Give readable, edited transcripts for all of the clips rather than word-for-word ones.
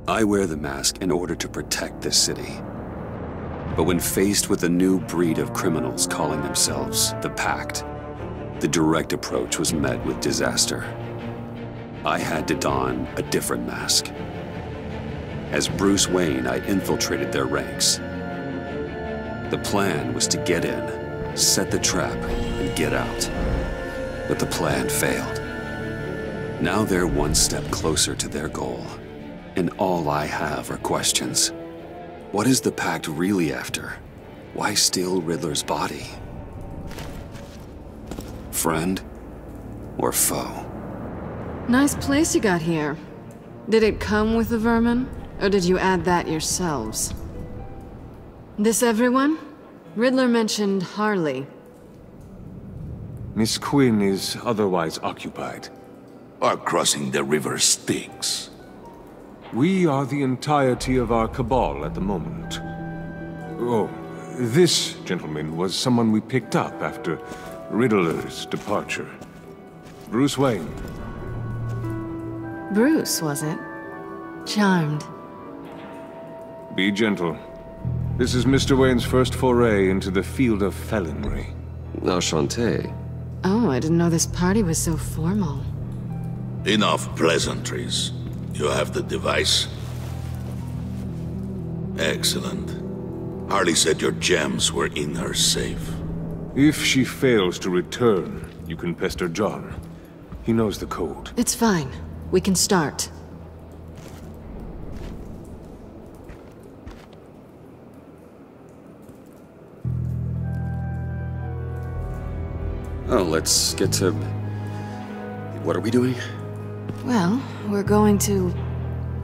I wear the mask in order to protect this city. But when faced with a new breed of criminals calling themselves the Pact, the direct approach was met with disaster. I had to don a different mask. As Bruce Wayne, I infiltrated their ranks. The plan was to get in, set the trap, and get out. But the plan failed. Now they're one step closer to their goal, and all I have are questions. What is the Pact really after? Why steal Riddler's body? Friend or foe? Nice place you got here. Did it come with the vermin, or did you add that yourselves? This everyone? Riddler mentioned Harley. Miss Quinn is otherwise occupied. Are crossing the river Styx. We are the entirety of our cabal at the moment. Oh, this gentleman was someone we picked up after Riddler's departure. Bruce Wayne. Bruce, was it? Charmed. Be gentle. This is Mr. Wayne's first foray into the field of felonry. Enchanté. Oh, I didn't know this party was so formal. Enough pleasantries. You have the device? Excellent. Harley said your gems were in her safe. If she fails to return, you can pester John. He knows the code. It's fine. We can start. Oh, let's get to... What are we doing? Well, we're going to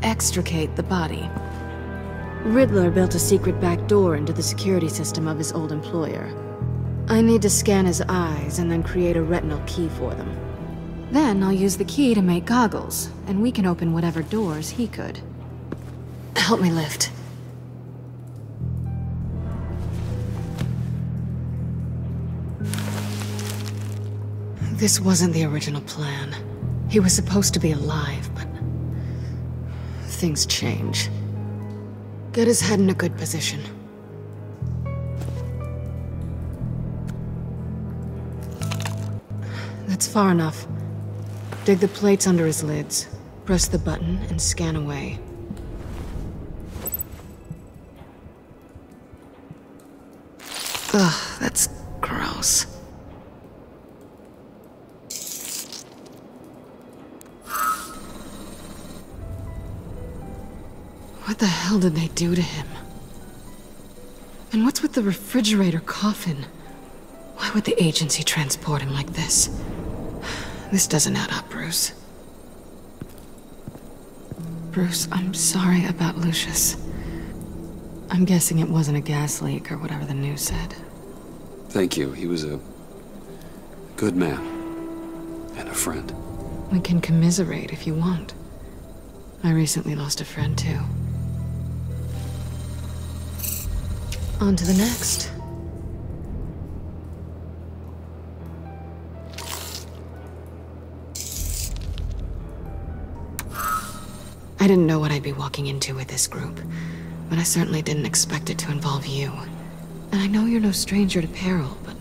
extricate the body. Riddler built a secret back door into the security system of his old employer. I need to scan his eyes and then create a retinal key for them. Then I'll use the key to make goggles, and we can open whatever doors he could. Help me lift. This wasn't the original plan. He was supposed to be alive, but things change. Get his head in a good position. That's far enough. Dig the plates under his lids. Press the button and scan away. Ugh, that's gross. What the hell did they do to him? And what's with the refrigerator coffin? Why would the agency transport him like this? This doesn't add up, Bruce. Bruce, I'm sorry about Lucius. I'm guessing it wasn't a gas leak or whatever the news said. Thank you. He was a good man. And a friend. We can commiserate if you want. I recently lost a friend, too. On to the next. I didn't know what I'd be walking into with this group, but I certainly didn't expect it to involve you. And I know you're no stranger to peril, but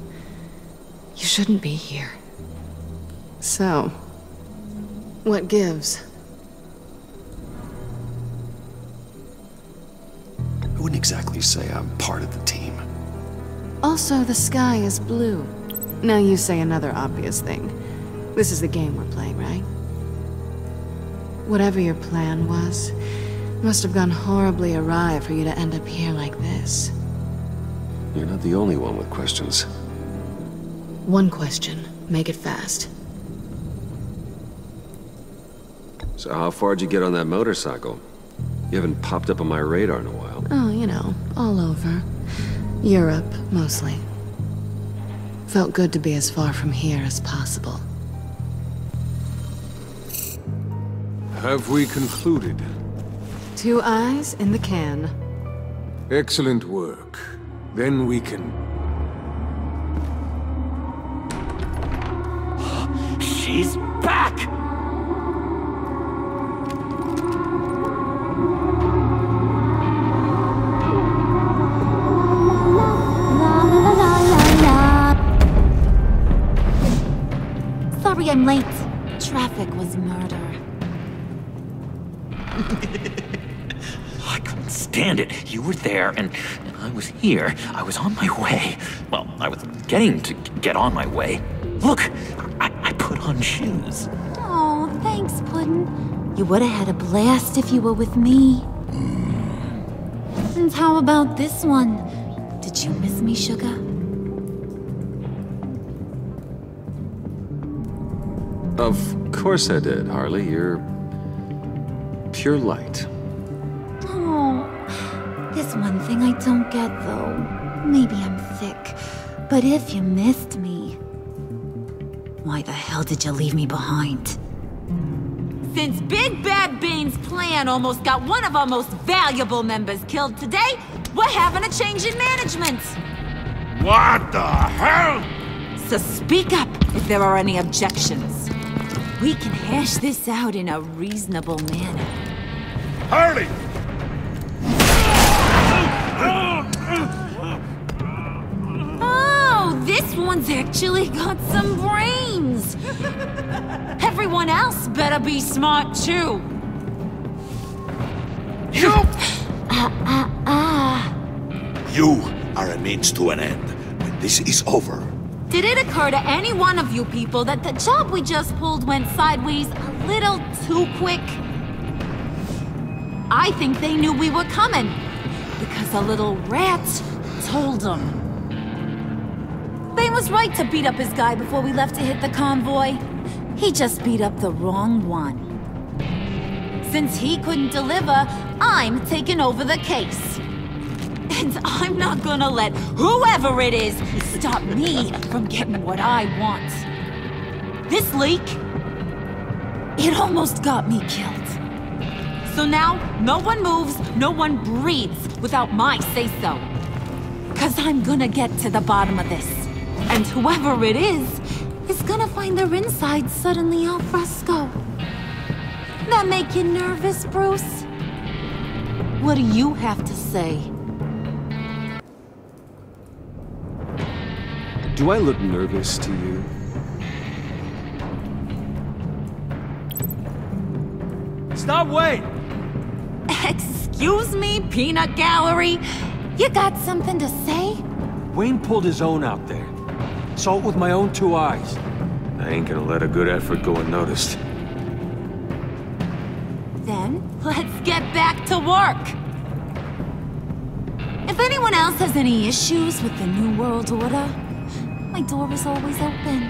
you shouldn't be here. So, what gives? I wouldn't exactly say I'm part of the team. Also, the sky is blue. Now you say another obvious thing. This is the game we're playing, right? Whatever your plan was, must have gone horribly awry for you to end up here like this. You're not the only one with questions. One question. Make it fast. So how far'd you get on that motorcycle? You haven't popped up on my radar in a while. Oh, you know, all over. Europe, mostly. Felt good to be as far from here as possible. Have we concluded? 2 eyes in the can. Excellent work. Then we can... She's back! I'm late. Traffic was murder. I couldn't stand it. You were there, and I was here. I was on my way. Well, I was getting to get on my way. Look, I put on shoes. Oh, thanks, Puddin'. You would have had a blast if you were with me. And how about this one? Did you miss me, Sugar? Of course I did, Harley. You're pure light. Oh, there's one thing I don't get, though. Maybe I'm thick, but if you missed me, why the hell did you leave me behind? Since Big Bad Bane's plan almost got one of our most valuable members killed today, we're having a change in management. What the hell? So speak up if there are any objections. We can hash this out in a reasonable manner. Harley! Oh, this one's actually got some brains. Everyone else better be smart too. You! You are a means to an end. When this is over, Did it occur to any one of you people that the job we just pulled went sideways a little too quick? I think they knew we were coming, because a little rat told them. Bane was right to beat up his guy before we left to hit the convoy. He just beat up the wrong one. Since he couldn't deliver, I'm taking over the case. And I'm not gonna let whoever it is stop me from getting what I want. This leak, it almost got me killed. So now, no one moves, no one breathes without my say-so. 'Cause I'm gonna get to the bottom of this. And whoever it is gonna find their insides suddenly al fresco. That make you nervous, Bruce? What do you have to say? Do I look nervous to you? Stop, Wayne! Excuse me, Peanut Gallery? You got something to say? Wayne pulled his own out there. Saw it with my own 2 eyes. I ain't gonna let a good effort go unnoticed. Then, let's get back to work. If anyone else has any issues with the New World Order, my door is always open.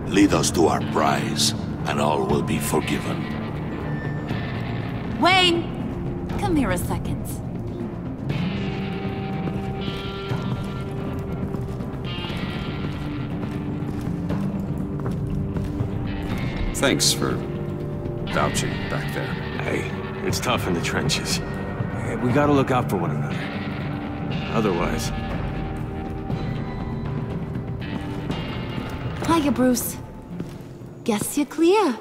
Lead us to our prize, and all will be forgiven. Wayne, come here a second. Thanks for vouching back there. Hey, it's tough in the trenches. We gotta look out for one another. Otherwise... Hiya, Bruce. Guess you're clear.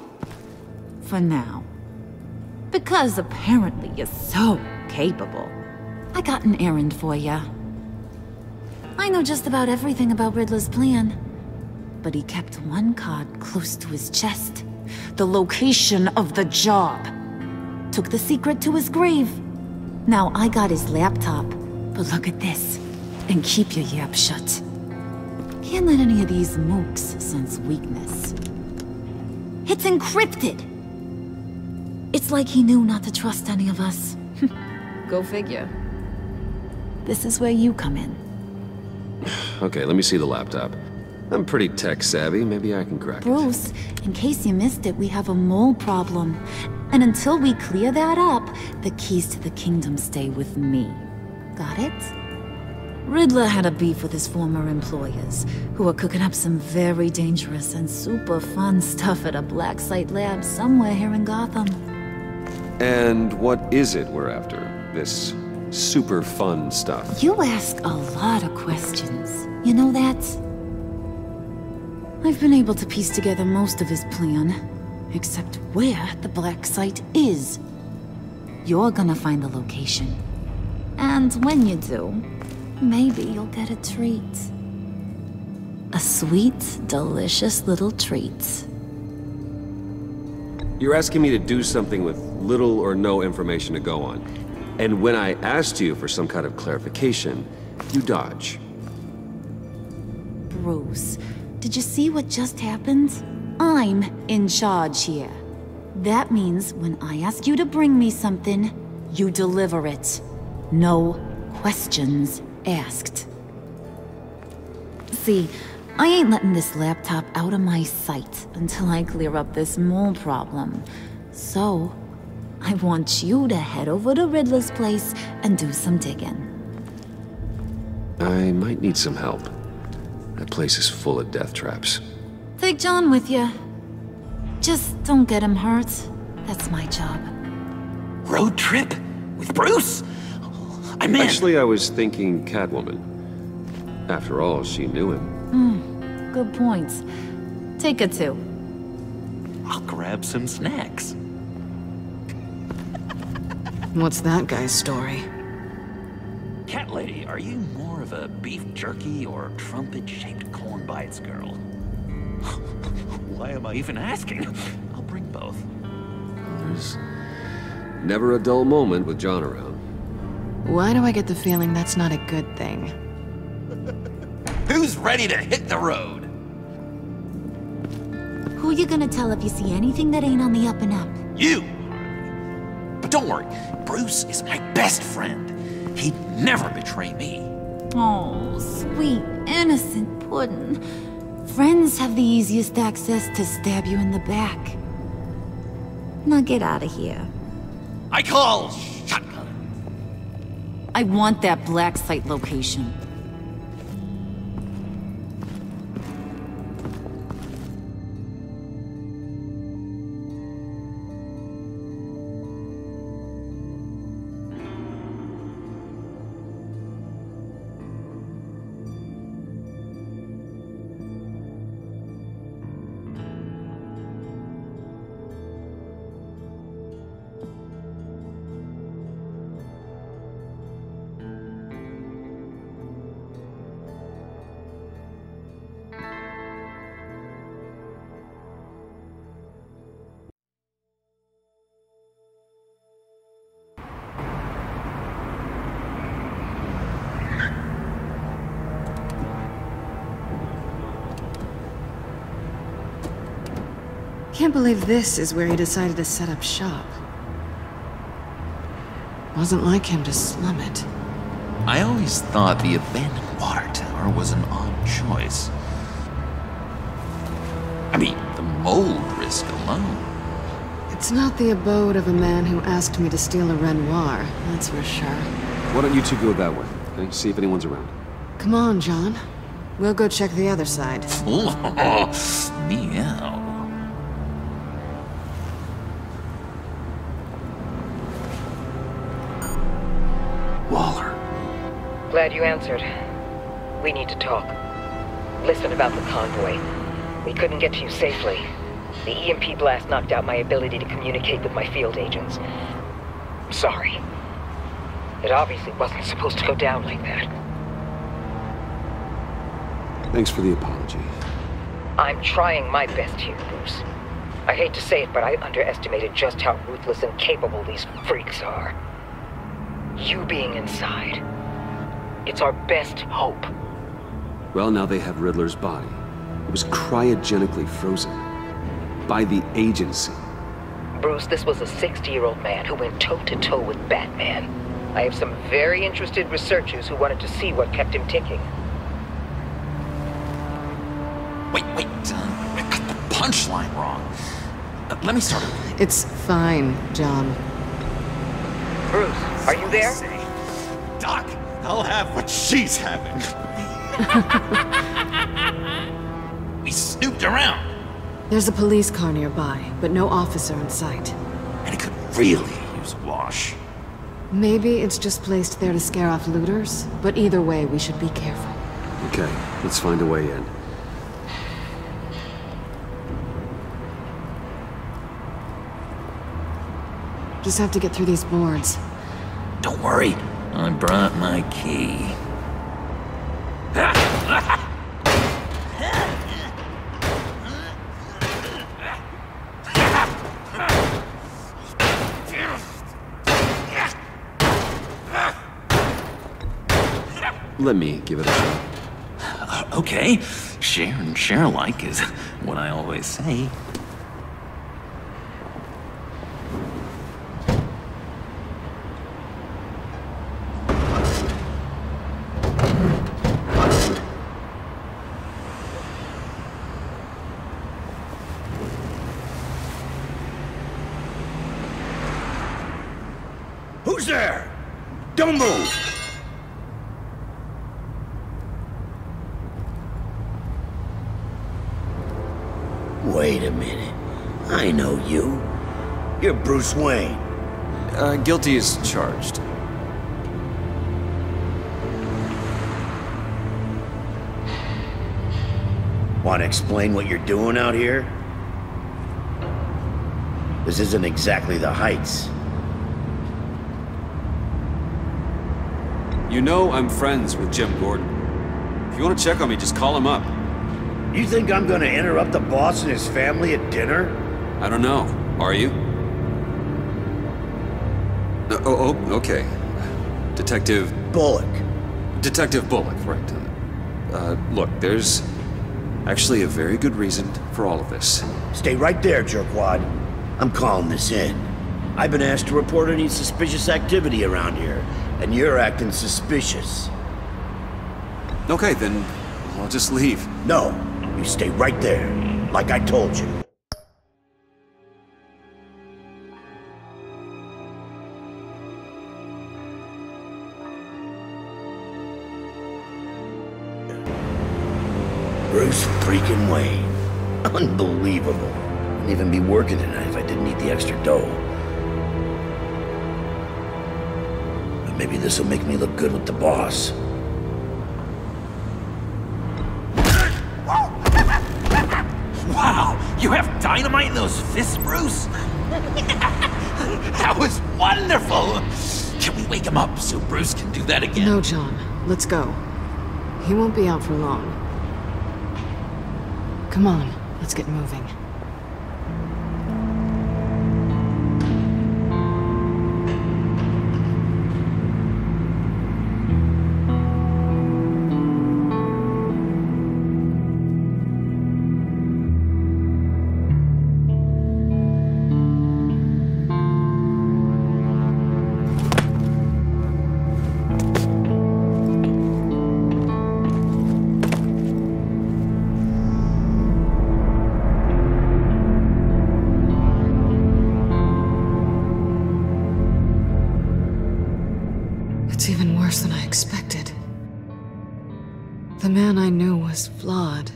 For now. Because apparently you're so capable. I got an errand for ya. I know just about everything about Riddler's plan. But he kept one card close to his chest. The location of the job. Took the secret to his grave. Now I got his laptop. But look at this. And keep your yap shut. Can't let any of these mooks sense weakness. It's encrypted! It's like he knew not to trust any of us. Go figure. This is where you come in. Okay, let me see the laptop. I'm pretty tech savvy. Maybe I can crack it. Bruce, in case you missed it, we have a mole problem. And until we clear that up, the keys to the kingdom stay with me. Got it? Riddler had a beef with his former employers, who were cooking up some very dangerous and super fun stuff at a black site lab somewhere here in Gotham. And what is it we're after? This super fun stuff? You ask a lot of questions. You know that? I've been able to piece together most of his plan, except where the black site is. You're gonna find the location. And when you do, maybe you'll get a treat. A sweet, delicious little treat. You're asking me to do something with little or no information to go on. And when I asked you for some kind of clarification, you dodge. Bruce, did you see what just happened? I'm in charge here. That means when I ask you to bring me something, you deliver it. No questions asked. See, I ain't letting this laptop out of my sight until I clear up this mole problem. So, I want you to head over to Riddler's place and do some digging. I might need some help. That place is full of death traps. Take John with you. Just don't get him hurt. That's my job. Road trip? With Bruce? I'm in. Actually, I was thinking Catwoman. After all, she knew him. Good points. Take it too. I'll grab some snacks. What's that guy's story? Cat lady, are you more of a beef jerky or trumpet-shaped corn bites girl? Why am I even asking? I'll bring both. There's never a dull moment with John around. Why do I get the feeling that's not a good thing? Who's ready to hit the road? Who you gonna tell if you see anything that ain't on the up and up? You! But don't worry, Bruce is my best friend. He'd never betray me. Oh, sweet, innocent puddin'. Friends have the easiest access to stab you in the back. Now get out of here. I call shotgun. I want that black site location. Can't believe this is where he decided to set up shop. Wasn't like him to slum it. I always thought the abandoned water tower was an odd choice. I mean, the mold risk alone. It's not the abode of a man who asked me to steal a Renoir, that's for sure. Why don't you two go that way, okay? See if anyone's around. Come on, John. We'll go check the other side. Meow. Waller. Glad you answered. We need to talk. Listen about the convoy. We couldn't get to you safely. The EMP blast knocked out my ability to communicate with my field agents. Sorry. It obviously wasn't supposed to go down like that. Thanks for the apology. I'm trying my best here, Bruce. I hate to say it, but I underestimated just how ruthless and capable these freaks are. You being inside, it's our best hope. Well, now they have Riddler's body. It was cryogenically frozen. By the agency. Bruce, this was a 60-year-old man who went toe-to-toe with Batman. I have some very interested researchers who wanted to see what kept him ticking. Wait, I got the punchline wrong. Let me start over. It's fine, John. Bruce, are you there? Doc, I'll have what she's having. We snooped around. There's a police car nearby, but no officer in sight. And it could really use a wash. Maybe it's just placed there to scare off looters, but either way, we should be careful. Okay, let's find a way in. Just have to get through these boards. Don't worry, I brought my key. let me give it a shot. Okay. Share and share alike is what I always say. Who's there? Don't move! Wait a minute. I know you. You're Bruce Wayne. Guilty as charged. Want to explain what you're doing out here? This isn't exactly the Heights. You know I'm friends with Jim Gordon. If you want to check on me, just call him up. You think I'm gonna interrupt the boss and his family at dinner? I don't know. Are you? Okay. Detective... Bullock. Detective Bullock, right. Look, there's actually a very good reason for all of this. Stay right there, jerkwad. I'm calling this in. I've been asked to report any suspicious activity around here, and you're acting suspicious. Okay, then I'll just leave. No, you stay right there, like I told you. Bruce freaking Wayne. Unbelievable. Wouldn't even be working tonight if I didn't need the extra dough. But maybe this'll make me look good with the boss. Wow, you have dynamite in those fists, Bruce? That was wonderful! Can we wake him up so Bruce can do that again? No, John. Let's go. He won't be out for long. Come on, let's get moving. It's even worse than I expected. The man I knew was flawed,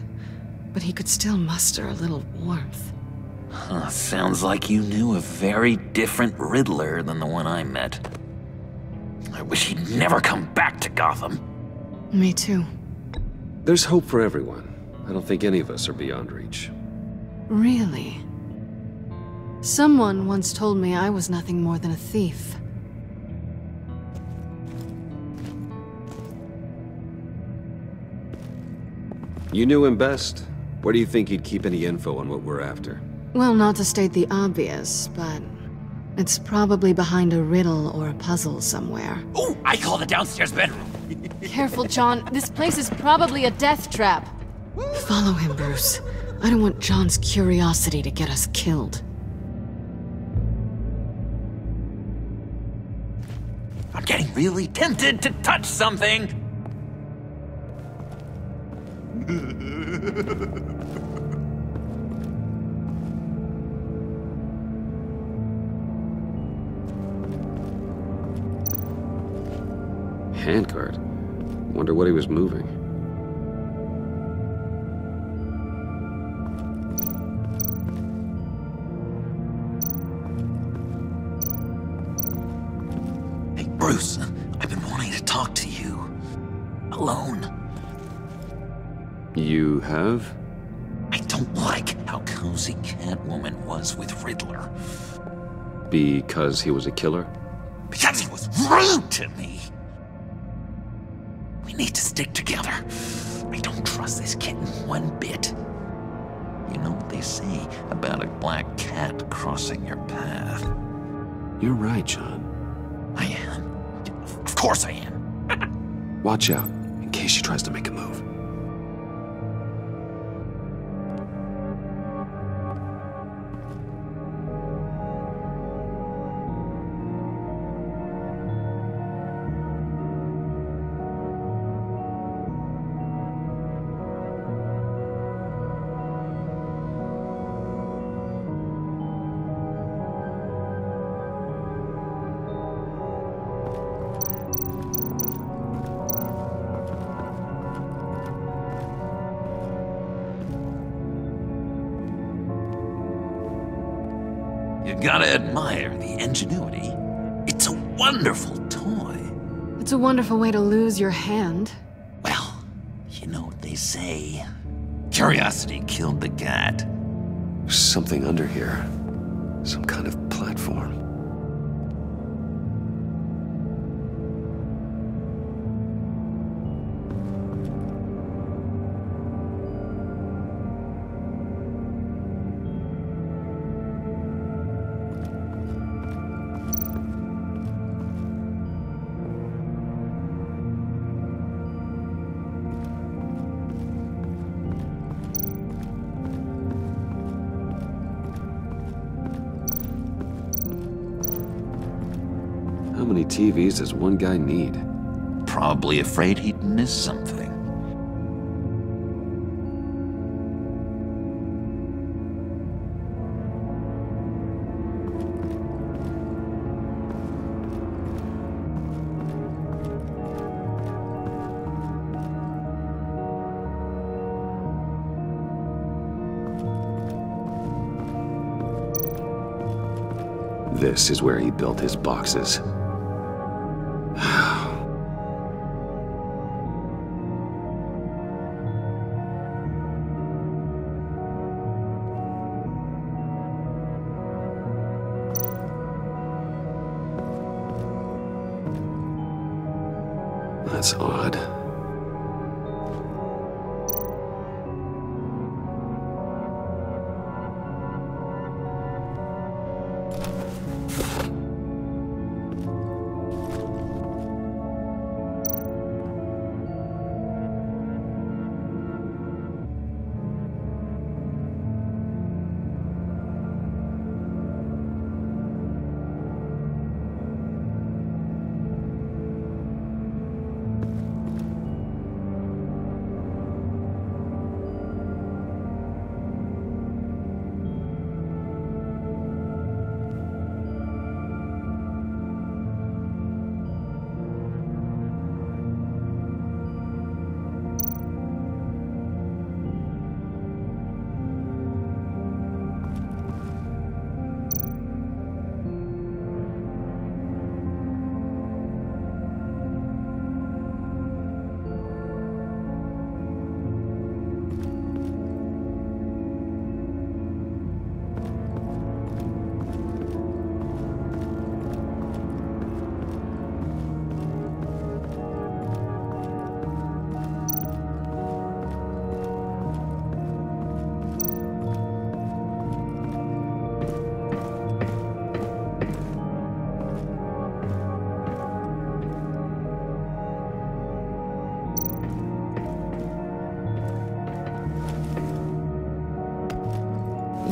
but he could still muster a little warmth. Huh, sounds like you knew a very different Riddler than the one I met. I wish he'd never come back to Gotham. Me too. There's hope for everyone. I don't think any of us are beyond reach. Really? Someone once told me I was nothing more than a thief. You knew him best. Where do you think he'd keep any info on what we're after? Well, not to state the obvious, but it's probably behind a riddle or a puzzle somewhere. Oh, I call the downstairs bedroom. Careful, John. This place is probably a death trap. Follow him, Bruce. I don't want John's curiosity to get us killed. I'm getting really tempted to touch something. Handcart. Wonder what he was moving. Hey, Bruce, I've been wanting to talk to you. Alone. You have? I don't like how cozy Catwoman was with Riddler. Because he was a killer? Because he was rude to me! We need to stick together. I don't trust this kitten one bit. You know what they say about a black cat crossing your path? You're right, John. I am. Of course I am. Watch out. case she tries to make a move. You gotta admire the ingenuity. It's a wonderful toy. It's a wonderful way to lose your hand. Well, you know what they say. Curiosity killed the cat. There's something under here. Some kind of platform. How many TVs does one guy need? Probably afraid he'd miss something. This is where he built his boxes. That's odd.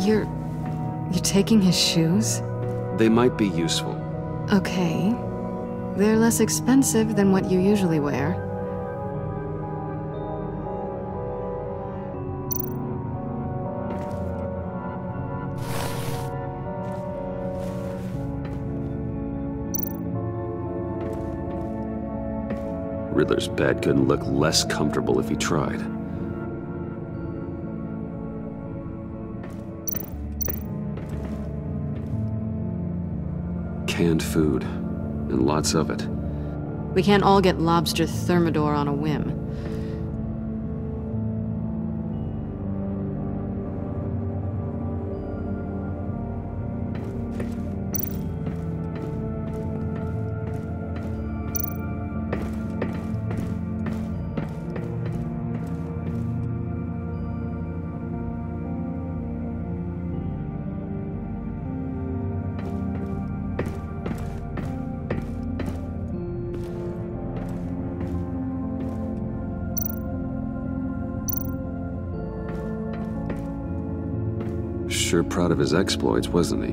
You're taking his shoes? They might be useful. Okay. They're less expensive than what you usually wear. Riddler's bed couldn't look less comfortable if he tried. Canned food, and lots of it. We can't all get lobster thermidor on a whim. sure proud of his exploits, wasn't he?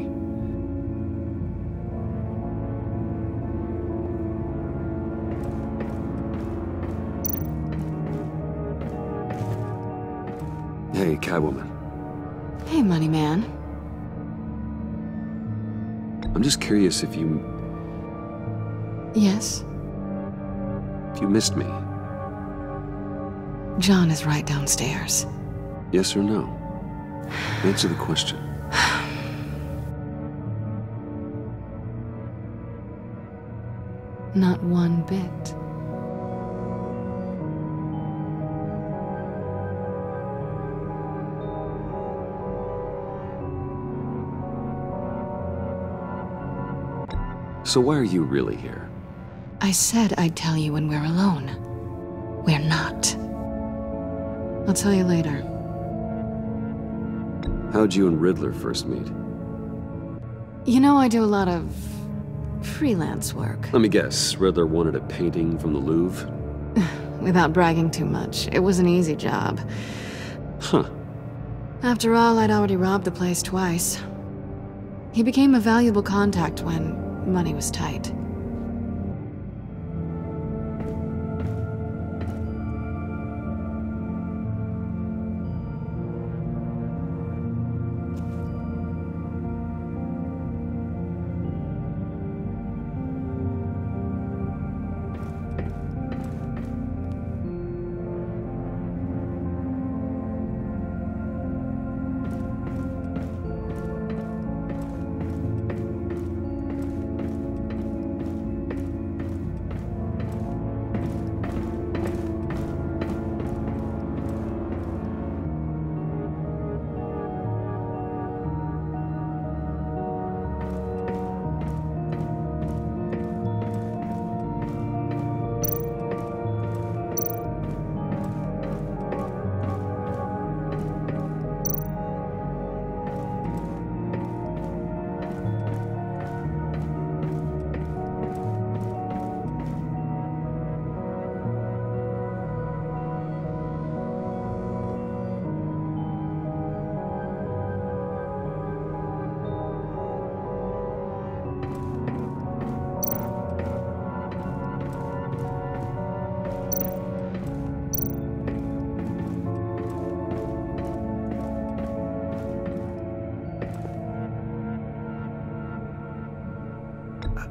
Hey, Catwoman. Hey, Money Man. I'm just curious if you... Yes? If you missed me. John is right downstairs. Yes or no? Answer the question. Not one bit. So why are you really here? I said I'd tell you when we're alone. We're not. I'll tell you later. How'd you and Riddler first meet? You know, I do a lot of freelance work. Let me guess, Riddler wanted a painting from the Louvre? Without bragging too much, it was an easy job. Huh. After all, I'd already robbed the place twice. He became a valuable contact when money was tight.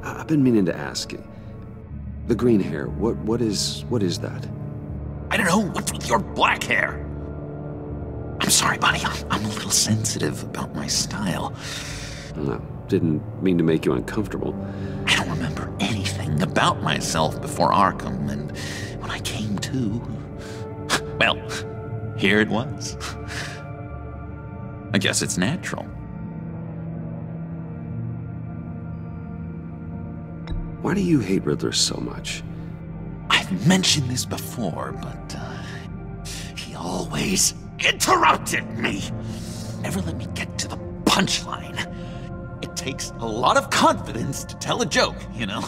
I've been meaning to ask you. The green hair, what is that? I don't know, what's with your black hair? I'm sorry, buddy, I'm a little sensitive about my style. No, didn't mean to make you uncomfortable. I don't remember anything about myself before Arkham, and when I came to... well, here it was. I guess it's natural. Why do you hate Riddler so much? I've mentioned this before, but he always interrupted me. Never let me get to the punchline. It takes a lot of confidence to tell a joke, you know?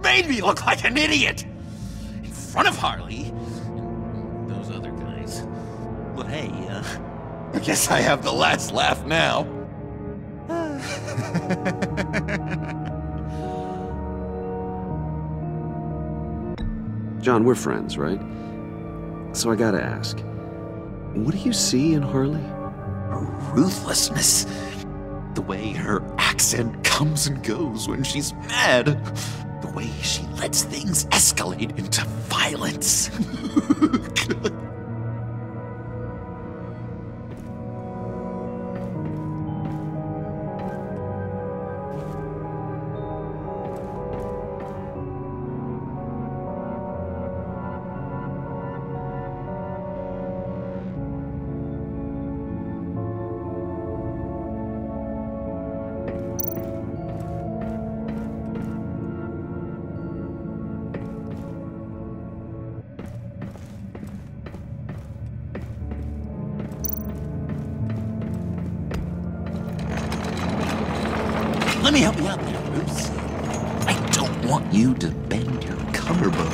Made me look like an idiot in front of Harley and those other guys. But hey, I guess I have the last laugh now. John, we're friends, right? So I gotta ask, what do you see in Harley? Her ruthlessness. The way her accent comes and goes when she's mad. The way she lets things escalate into violence. Let me help you out there, Bruce. I don't want you to bend your collarbone.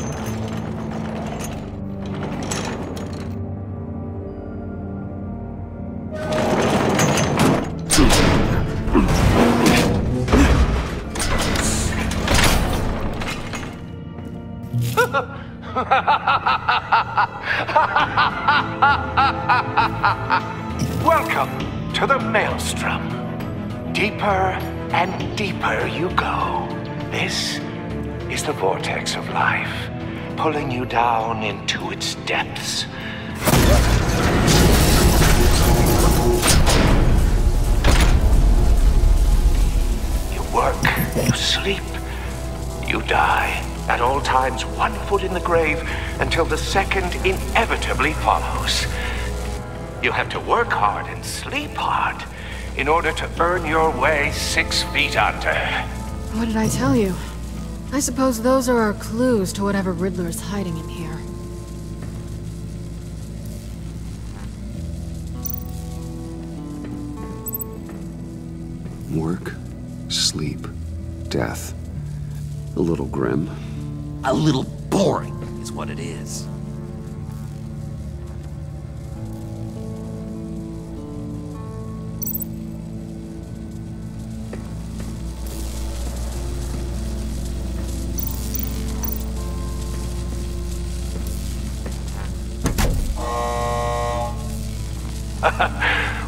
Welcome to the Maelstrom. Deeper and deeper you go. This is the vortex of life, pulling you down into its depths. You work, you sleep, you die. At all times, 1 foot in the grave until the second inevitably follows. You have to work hard and sleep hard in order to earn your way 6 feet under. What did I tell you? I suppose those are our clues to whatever Riddler's hiding in here. Work, sleep, death. A little grim. A little boring is what it is.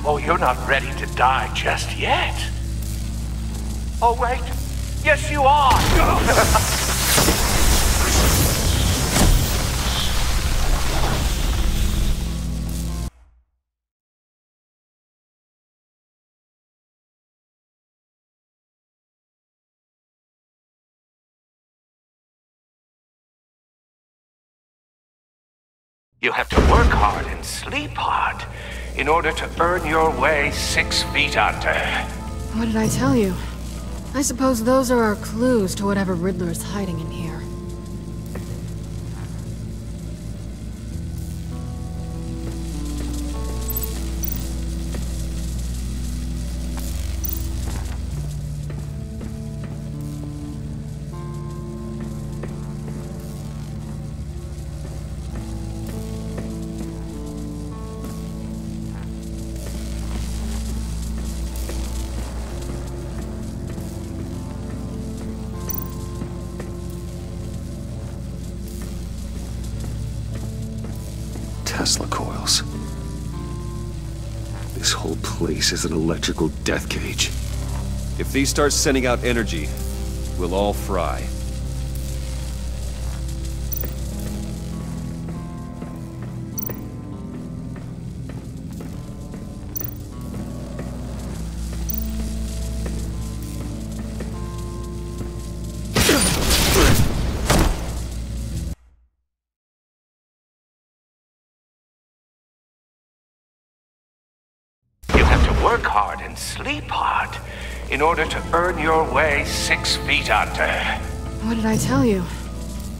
Oh, you're not ready to die just yet. Oh, wait. Yes, you are. You have to work hard and sleep hard in order to earn your way 6 feet under. What did I tell you? I suppose those are our clues to whatever Riddler's hiding in here. Tesla coils. This whole place is an electrical death cage. If these start sending out energy, we'll all fry. Work hard and sleep hard in order to earn your way 6 feet under. What did I tell you?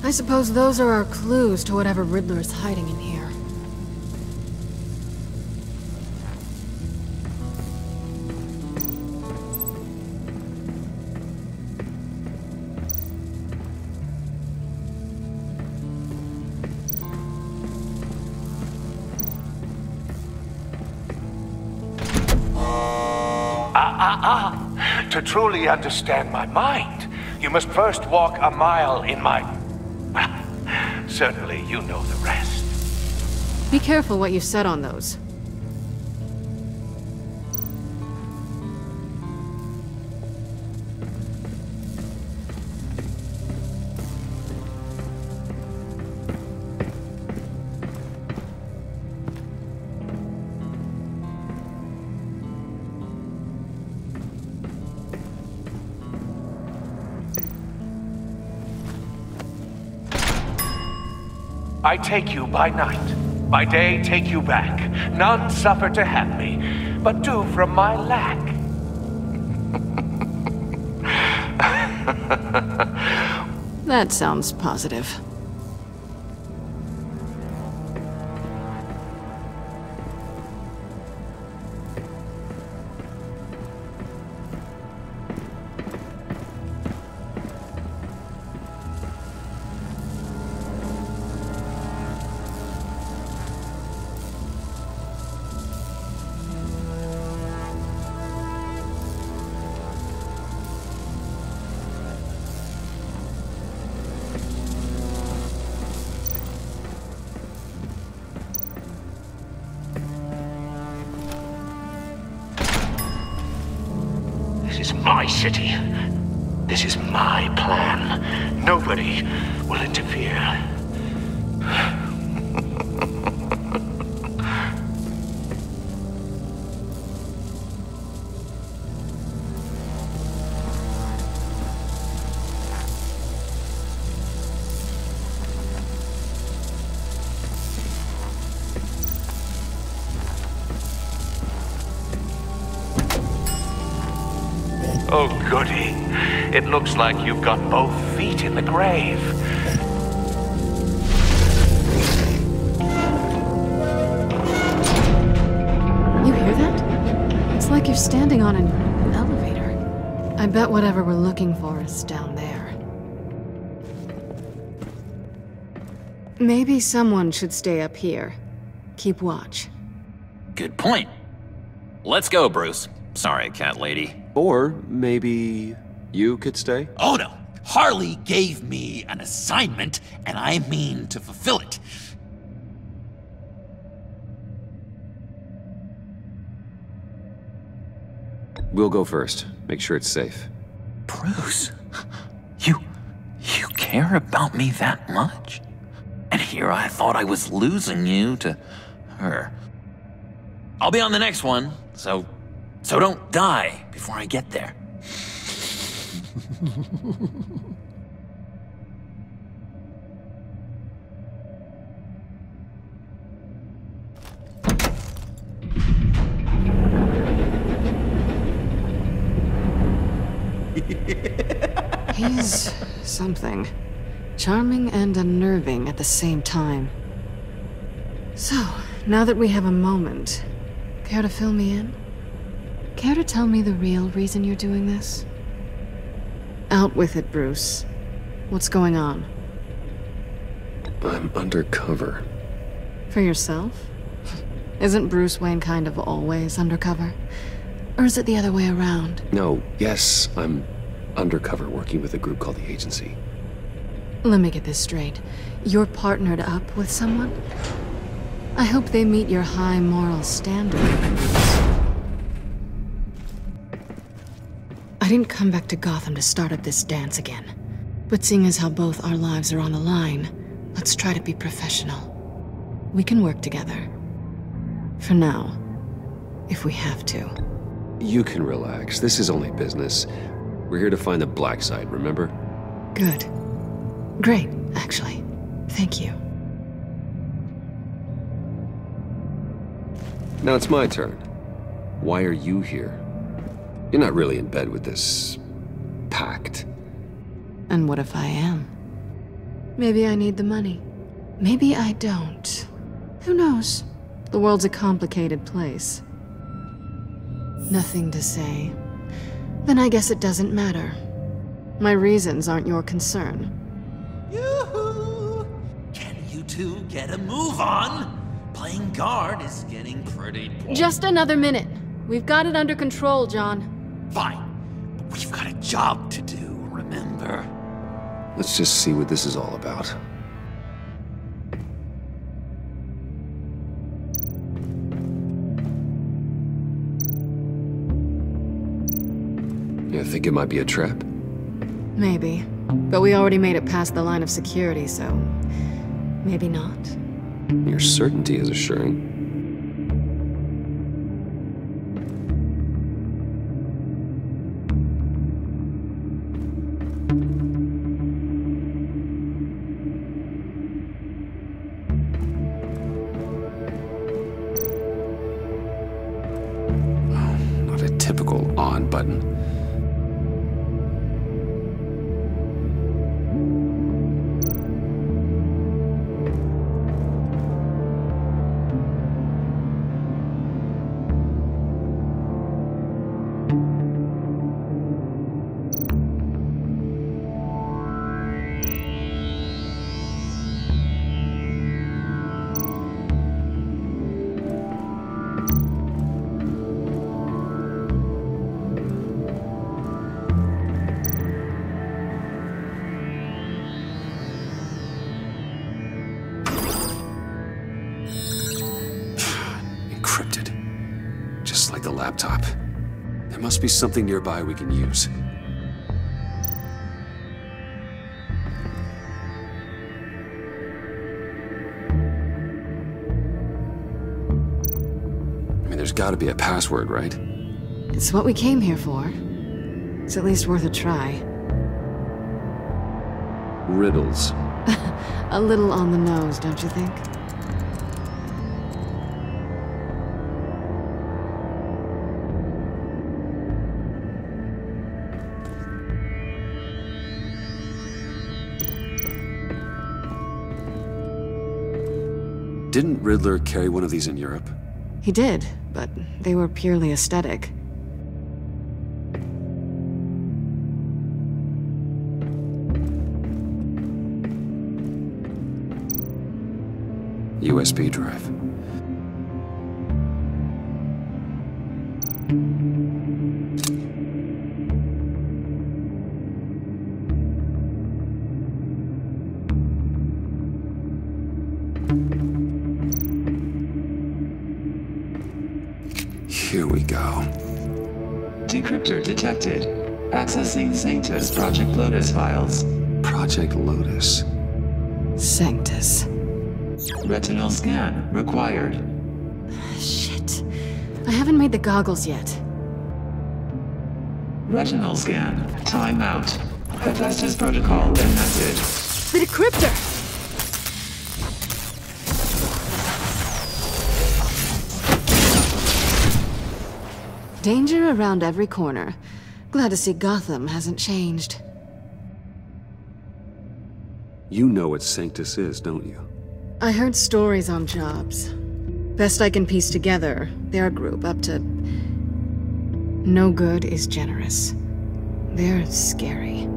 I suppose those are our clues to whatever Riddler's hiding in here. To truly understand my mind, you must first walk a mile in my... Well, certainly you know the rest. Be careful what you said on those. I take you by night, by day take you back. None suffer to have me, but do from my lack. That sounds positive. my city. This is my plan. Nobody will interfere. Oh, goody. It looks like you've got both feet in the grave. You hear that? It's like you're standing on an elevator. I bet whatever we're looking for is down there. Maybe someone should stay up here. Keep watch. Good point. Let's go, Bruce. Sorry, cat lady. Or maybe you could stay? Oh no. Harley gave me an assignment, and I mean to fulfill it. We'll go first. Make sure it's safe. Bruce, you care about me that much? And here I thought I was losing you to her. I'll be on the next one, so don't die before I get there. He's something. Charming and unnerving at the same time. So, now that we have a moment, care to fill me in? Care to tell me the real reason you're doing this? Out with it, Bruce. What's going on? I'm undercover. For yourself? Isn't Bruce Wayne kind of always undercover? Or is it the other way around? No, yes, I'm undercover working with a group called the Agency. Let me get this straight. You're partnered up with someone? I hope they meet your high moral standard. I didn't come back to Gotham to start up this dance again. But seeing as how both our lives are on the line, let's try to be professional. We can work together. For now. If we have to. You can relax. This is only business. We're here to find the black side, remember? Good. Great, actually. Thank you. Now it's my turn. Why are you here? You're not really in bed with this pact. And what if I am? Maybe I need the money. Maybe I don't. Who knows? The world's a complicated place. Nothing to say. Then I guess it doesn't matter. My reasons aren't your concern. Yoo-hoo! Can you two get a move on? Playing guard is getting pretty boring. Just another minute. We've got it under control, John. Fine. But we've got a job to do, remember? Let's just see what this is all about. You think it might be a trap? Maybe. But we already made it past the line of security, so... maybe not. Your certainty is assuring. Not a typical on button. Encrypted. Just like the laptop. There must be something nearby we can use. I mean, there's gotta be a password, right? It's what we came here for. It's at least worth a try. Riddles. A little on the nose, don't you think? Didn't Riddler carry one of these in Europe? He did, but they were purely aesthetic. USB drive. Here we go. Decryptor detected. Accessing Sanctus Project Lotus files. Project Lotus. Sanctus. Retinal scan required. Shit. I haven't made the goggles yet. Retinal scan. Timeout. Hephaestus protocol amended. The decryptor! Danger around every corner. Glad to see Gotham hasn't changed. You know what Sanctus is, don't you? I heard stories on jobs. Best I can piece together, they're a group up to... No good is generous. They're scary.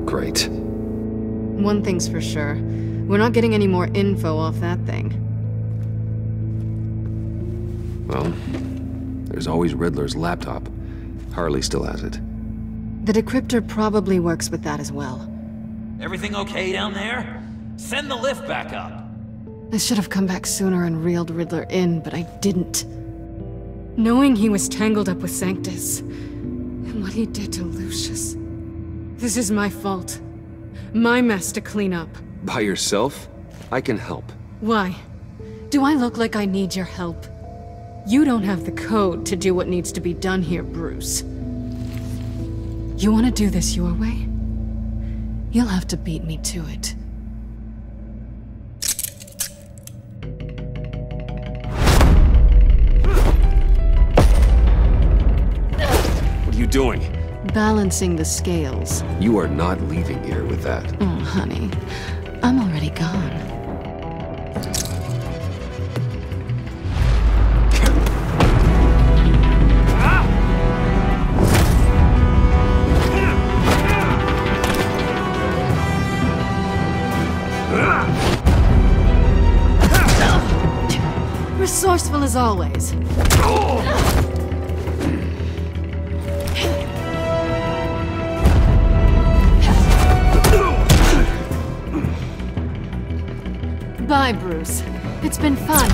Great. One thing's for sure. We're not getting any more info off that thing. Well, there's always Riddler's laptop. Harley still has it. The decryptor probably works with that as well. Everything okay down there? Send the lift back up. I should have come back sooner and reeled Riddler in, but I didn't. Knowing he was tangled up with Sanctus, and what he did to Lucius. This is my fault. My mess to clean up. By yourself? I can help. Why? Do I look like I need your help? You don't have the code to do what needs to be done here, Bruce. You want to do this your way? You'll have to beat me to it. What are you doing? Balancing the scales. You are not leaving here with that. Oh, honey. I'm already gone. Resourceful as always. Bye, Bruce. It's been fun.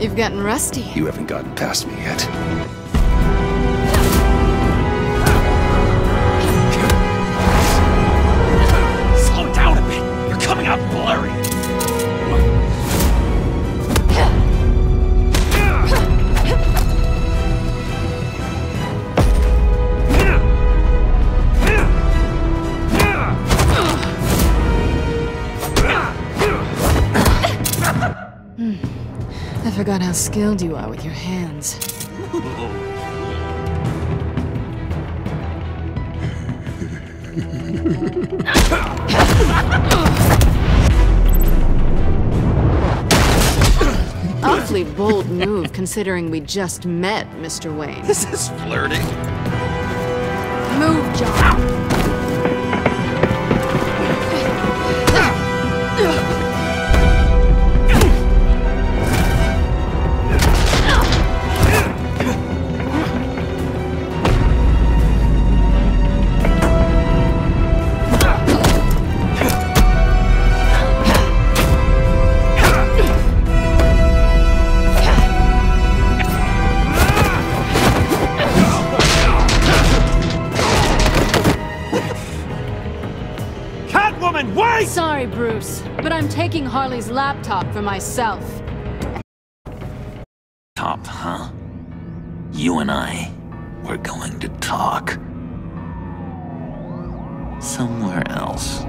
You've gotten rusty. You haven't gotten past me yet. Slow down a bit. You're coming out blurry. I forgot how skilled you are with your hands. Awfully bold move, considering we just met, Mr. Wayne. This is flirting. Move, John. Catwoman, wait! Sorry, Bruce, but I'm taking Harley's laptop for myself. Top, huh? You and I, we're going to talk. Somewhere else.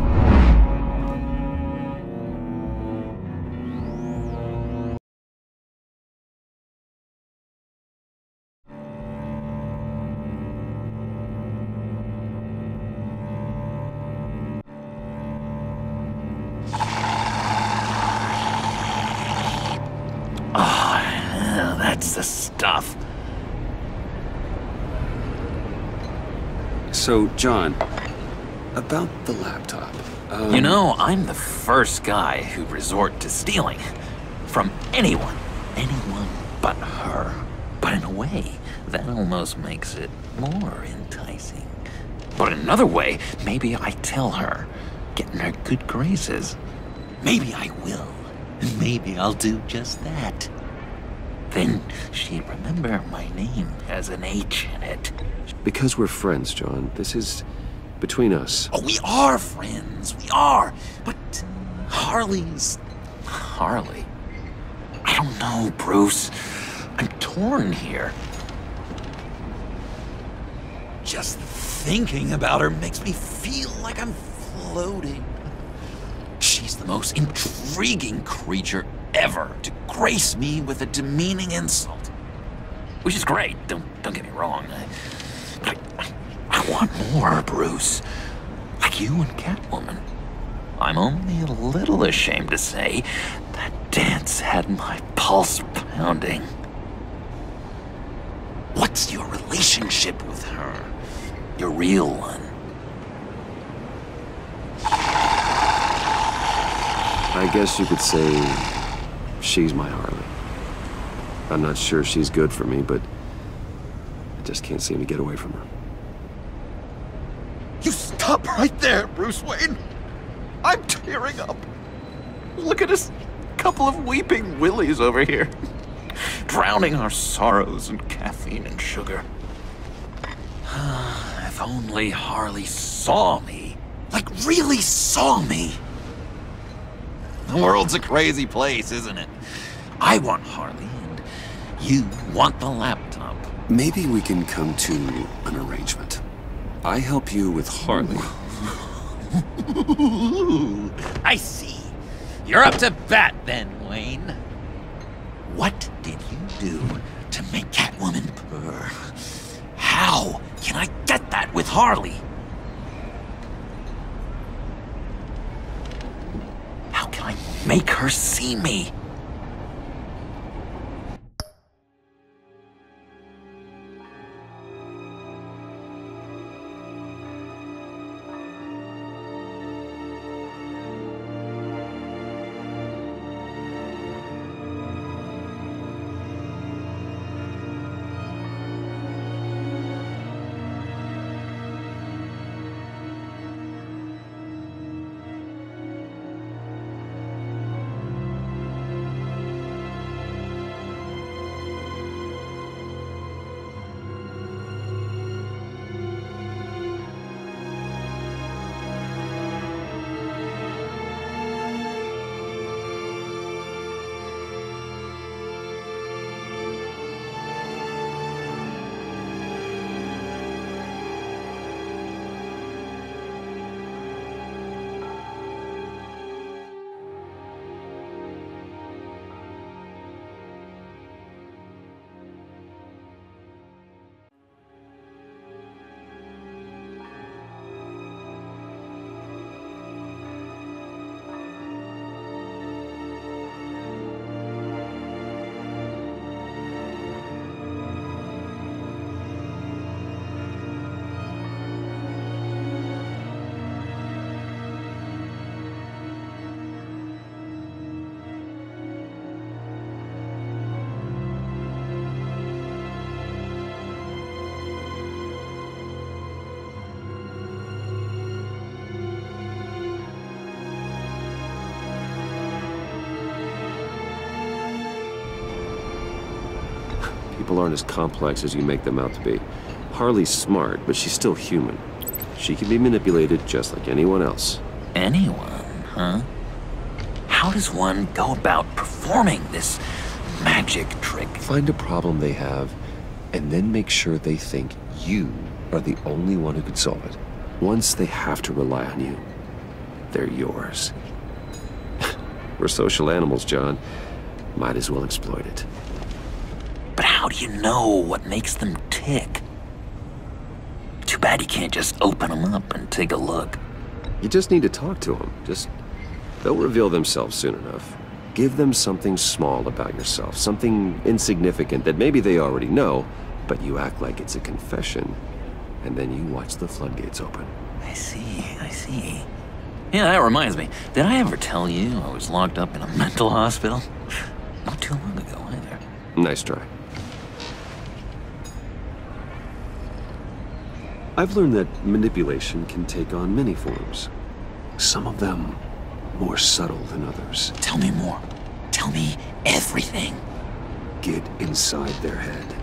That's the stuff. So, John, about the laptop. You know, I'm the first guy who'd resort to stealing. From anyone. Anyone but her. But in a way, that almost makes it more enticing. But in another way, maybe I tell her, get in her good graces. Maybe I will. Maybe I'll do just that. Then she'd remember my name has an H in it. Because we're friends, John. This is between us. Oh, we are friends. We are. But Harley's... Harley? I don't know, Bruce. I'm torn here. Just thinking about her makes me feel like I'm floating. She's the most intriguing creature ever to grace me with a demeaning insult. Which is great, don't get me wrong. But I want more, Bruce. Like you and Catwoman. I'm only a little ashamed to say that dance had my pulse pounding. What's your relationship with her? Your real one? I guess you could say she's my Harley. I'm not sure she's good for me, but I just can't seem to get away from her. You stop right there, Bruce Wayne. I'm tearing up. Look at us, couple of weeping willies over here. Drowning our sorrows in caffeine and sugar. If only Harley saw me. Like, really saw me. The world's a crazy place, isn't it? I want Harley, and you want the laptop. Maybe we can come to an arrangement. I help you with Harley. I see. You're up to bat then, Wayne. What did you do to make Catwoman purr? How can I get that with Harley? How can I make her see me? People aren't as complex as you make them out to be. Harley's smart, but she's still human. She can be manipulated just like anyone else. Anyone, huh? How does one go about performing this magic trick? Find a problem they have, and then make sure they think you are the only one who could solve it. Once they have to rely on you, they're yours. We're social animals, John. Might as well exploit it. But how do you know what makes them tick? Too bad you can't just open them up and take a look. You just need to talk to them. They'll reveal themselves soon enough. Give them something small about yourself, something insignificant that maybe they already know, but you act like it's a confession, and then you watch the floodgates open. I see. Yeah, that reminds me. Did I ever tell you I was locked up in a mental hospital? Not too long ago, either. Nice try. I've learned that manipulation can take on many forms. Some of them more subtle than others. Tell me more. Tell me everything. Get inside their head.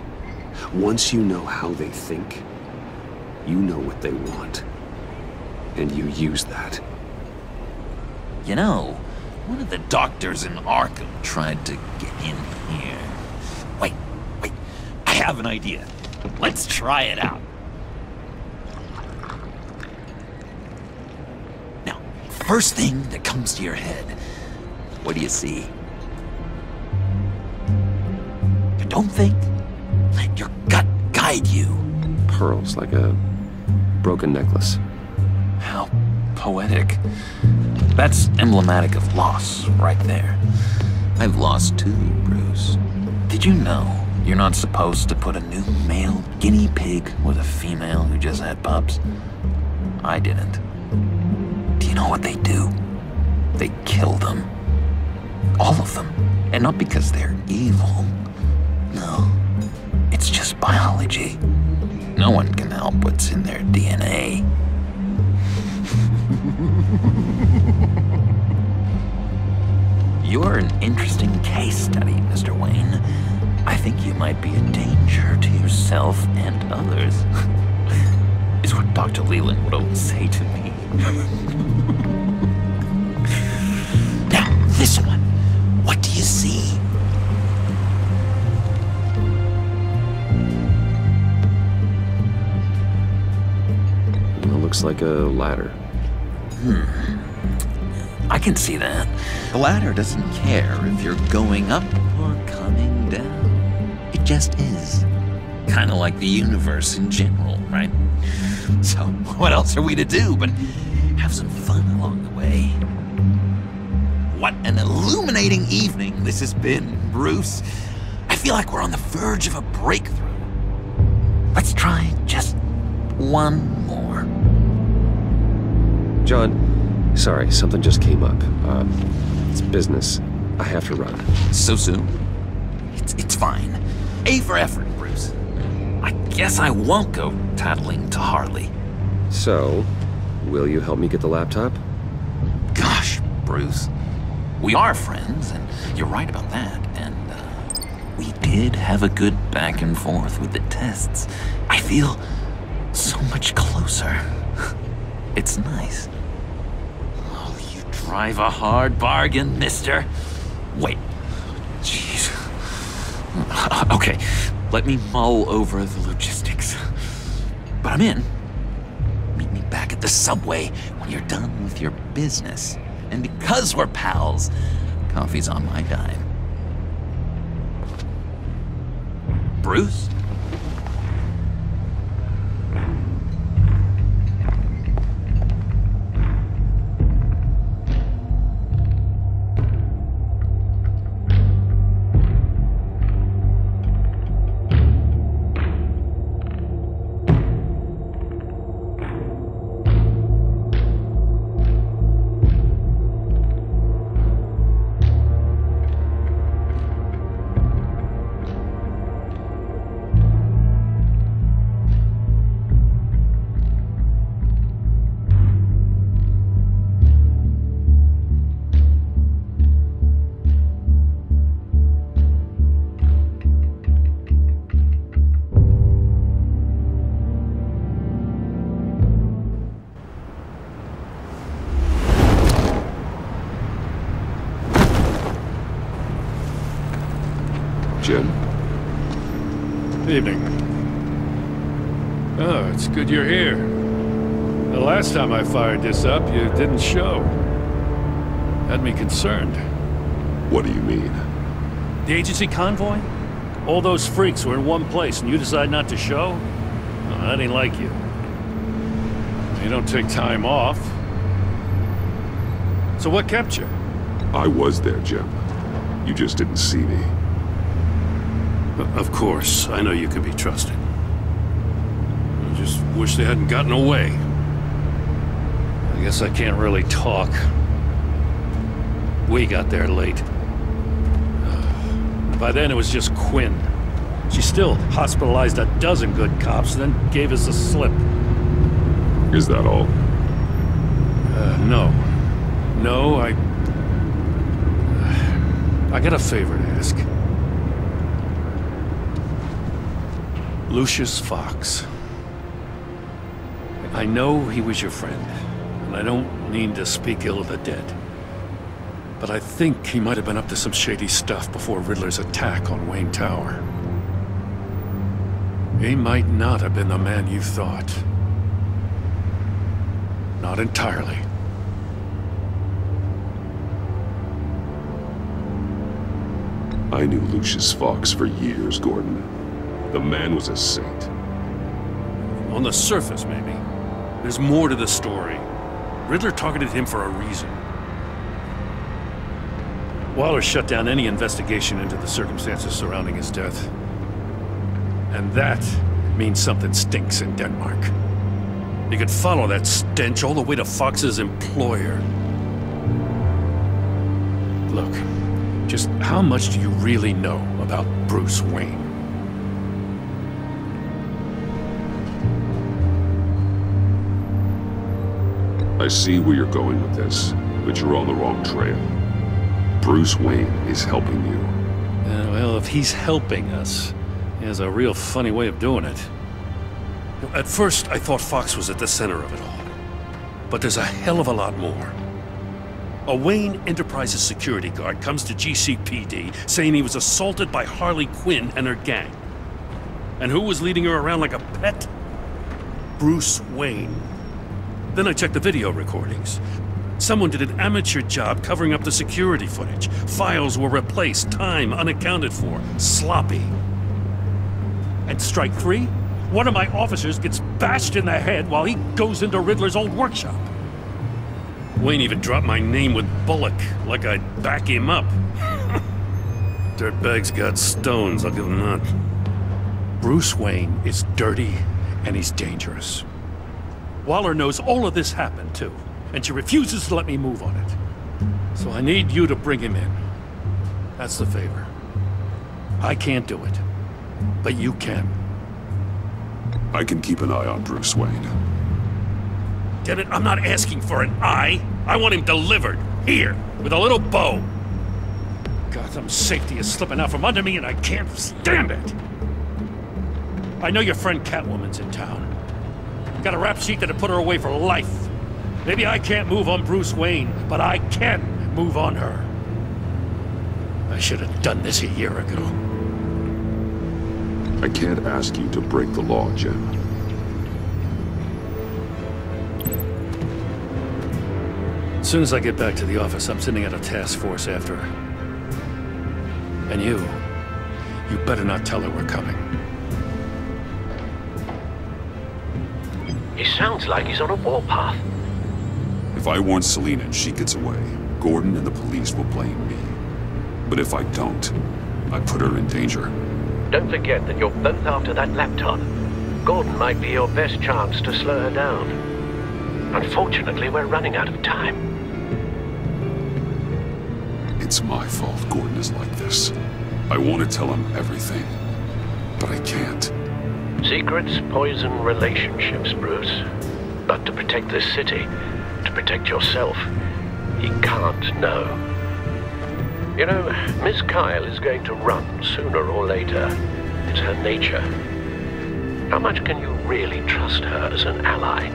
Once you know how they think, you know what they want. And you use that. You know, one of the doctors in Arkham tried to get in here. Wait. I have an idea. Let's try it out. Now, first thing that comes to your head, what do you see? Don't think. Let your gut guide you. Pearls, like a broken necklace. How poetic. That's emblematic of loss, right there. I've lost too, Bruce. Did you know you're not supposed to put a new male guinea pig with a female who just had pups? I didn't. Do you know what they do? They kill them. All of them. And not because they're evil. No. It's just biology. No one can help what's in their DNA. You're an interesting case study, Mr. Wayne. I think you might be a danger to yourself and others. Is what Dr. Leland would always say to me. Now, this one. What do you see? Well, looks like a ladder. I can see that. The ladder doesn't care if you're going up or coming down. It just is. Kind of like the universe in general, right? So, what else are we to do but have some fun along the way? What an illuminating evening this has been, Bruce. I feel like we're on the verge of a breakthrough. Let's try just one more. John, sorry, something just came up. It's business. I have to run. So soon? It's fine. A for effort, Bruce. I guess I won't go tattling to Harley. So, will you help me get the laptop? Gosh, Bruce. We are friends, and you're right about that. And we did have a good back and forth with the tests. I feel so much closer. It's nice. Oh, you drive a hard bargain, mister. Wait. Jeez. Okay, let me mull over the logistics. But I'm in. Meet me back at the subway when you're done with your business. And because we're pals, coffee's on my dime. Bruce? Jim? Evening. Oh, it's good you're here. The last time I fired this up, you didn't show. Had me concerned. What do you mean? The agency convoy? All those freaks were in one place and you decide not to show? Oh, that ain't like you. You don't take time off. So what kept you? I was there, Jim. You just didn't see me. Of course, I know you can be trusted. I just wish they hadn't gotten away. I guess I can't really talk. We got there late. By then it was just Quinn. She still hospitalized a dozen good cops, then gave us the slip. Is that all? No. No, I got a favor to ask. Lucius Fox. I know he was your friend, and I don't mean to speak ill of the dead. But I think he might have been up to some shady stuff before Riddler's attack on Wayne Tower. He might not have been the man you thought. Not entirely. I knew Lucius Fox for years, Gordon. The man was a saint. On the surface, maybe. There's more to the story. Riddler targeted him for a reason. Waller shut down any investigation into the circumstances surrounding his death. And that means something stinks in Denmark. You could follow that stench all the way to Fox's employer. Look, just how much do you really know about Bruce Wayne? I see where you're going with this, but you're on the wrong trail. Bruce Wayne is helping you. Well, if he's helping us, he has a real funny way of doing it. At first, I thought Fox was at the center of it all. But there's a hell of a lot more. A Wayne Enterprises security guard comes to GCPD saying he was assaulted by Harley Quinn and her gang. And who was leading her around like a pet? Bruce Wayne. Then I checked the video recordings. Someone did an amateur job covering up the security footage. Files were replaced, time unaccounted for, sloppy. And strike three? One of my officers gets bashed in the head while he goes into Riddler's old workshop. Wayne even dropped my name with Bullock, like I'd back him up. Dirtbag's got stones, I'll give him that. Bruce Wayne is dirty and he's dangerous. Waller knows all of this happened, too, and she refuses to let me move on it. So I need you to bring him in. That's the favor. I can't do it, but you can. I can keep an eye on Bruce Wayne. Damn it, I'm not asking for an eye. I want him delivered, here, with a little bow. Gotham's safety is slipping out from under me and I can't stand it. I know your friend Catwoman's in town. Got a rap sheet that'd put her away for life. Maybe I can't move on Bruce Wayne, but I can move on her. I should have done this a year ago. I can't ask you to break the law, Jim. As soon as I get back to the office, I'm sending out a task force after her. And you better not tell her we're coming. He sounds like he's on a warpath. If I warn Selina and she gets away, Gordon and the police will blame me. But if I don't, I put her in danger. Don't forget that you're both after that laptop. Gordon might be your best chance to slow her down. Unfortunately, we're running out of time. It's my fault Gordon is like this. I want to tell him everything, but I can't. Secrets poison relationships, Bruce. But to protect this city, to protect yourself, he can't know. You know, Miss Kyle is going to run sooner or later. It's her nature. How much can you really trust her as an ally?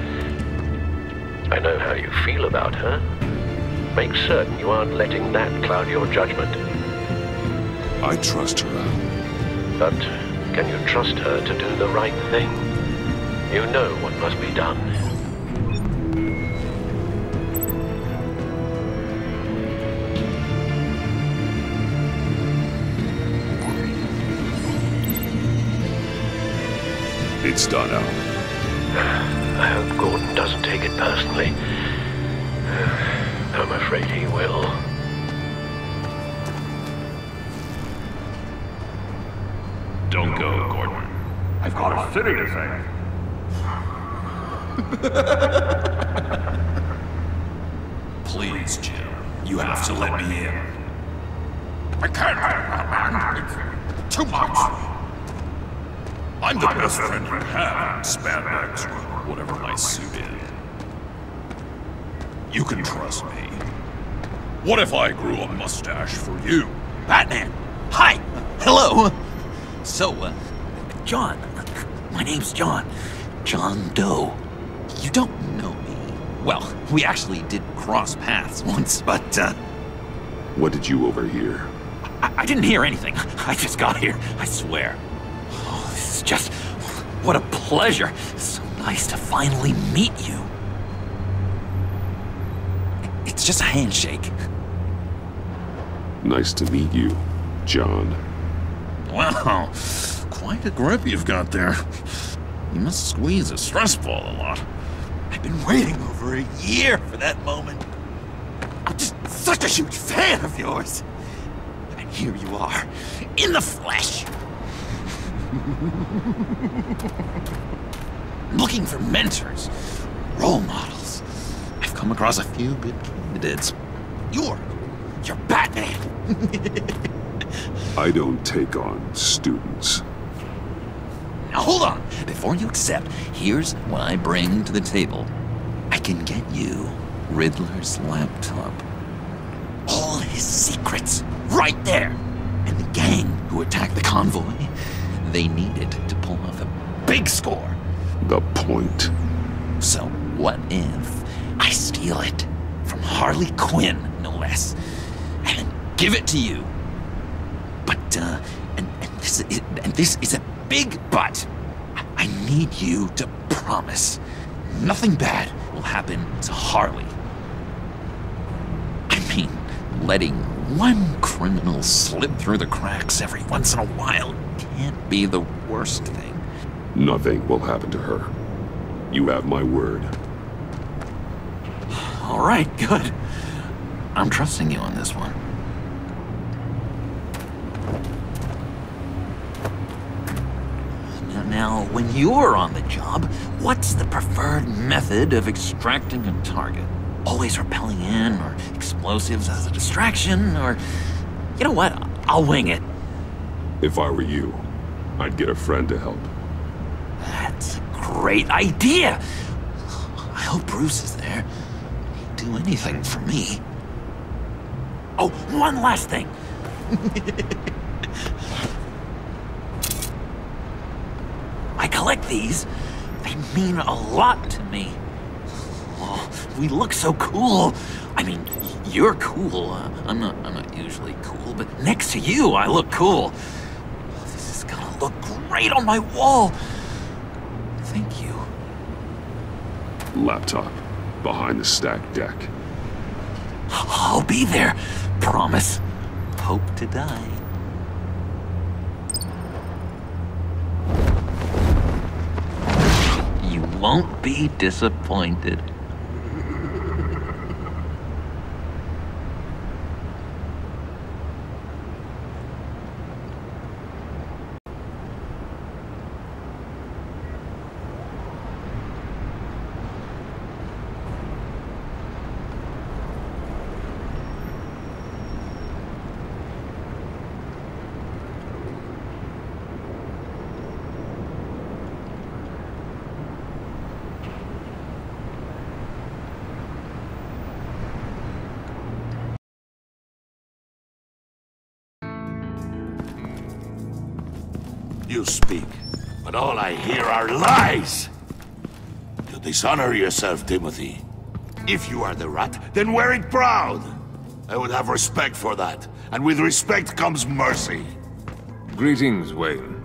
I know how you feel about her. Make certain you aren't letting that cloud your judgment. I trust her, Al. But can you trust her to do the right thing? You know what must be done. It's done, Al. I hope Gordon doesn't take it personally. I'm afraid he will. Don't go, Gordon. I've got a city to save. Please, Jim. You have to let me in. I can't, man. It's too much. I'm the best friend you have in spandex or whatever my suit is. You can trust me. What if I grew a mustache for you? Batman! Hi! Hello! So, John. My name's John. John Doe. You don't know me. Well, we actually did cross paths once, but, What did you overhear? I didn't hear anything. I just got here, I swear. Oh, this is just... what a pleasure. So nice to finally meet you. It's just a handshake. Nice to meet you, John. Wow, quite a grip you've got there. You must squeeze a stress ball a lot. I've been waiting over a year for that moment. I'm just such a huge fan of yours. And here you are, in the flesh. Looking for mentors, role models. I've come across a few good candidates. You're Batman. I don't take on students. Now hold on. Before you accept, here's what I bring to the table. I can get you Riddler's laptop. All his secrets, right there. And the gang who attacked the convoy, they needed to pull off a big score. The point. So what if I steal it from Harley Quinn, no less, and then give it to you? But, and this is a big but. I need you to promise nothing bad will happen to Harley. I mean, letting one criminal slip through the cracks every once in a while can't be the worst thing. Nothing will happen to her. You have my word. All right, good. I'm trusting you on this one. Now, when you're on the job, what's the preferred method of extracting a target? Always rappelling in, or explosives as a distraction, or... You know what? I'll wing it. If I were you, I'd get a friend to help. That's a great idea! I hope Bruce is there. He'd do anything for me. Oh, one last thing! I collect these. They mean a lot to me. Oh, we look so cool. I mean, you're cool. I'm not usually cool, but next to you, I look cool. This is gonna look great on my wall. Thank you. Laptop. Behind the stacked deck. I'll be there. Promise. Hope to die. You won't be disappointed. You speak, but all I hear are lies! You dishonor yourself, Timothy. If you are the rat, then wear it proud! I would have respect for that, and with respect comes mercy. Greetings, Wayne.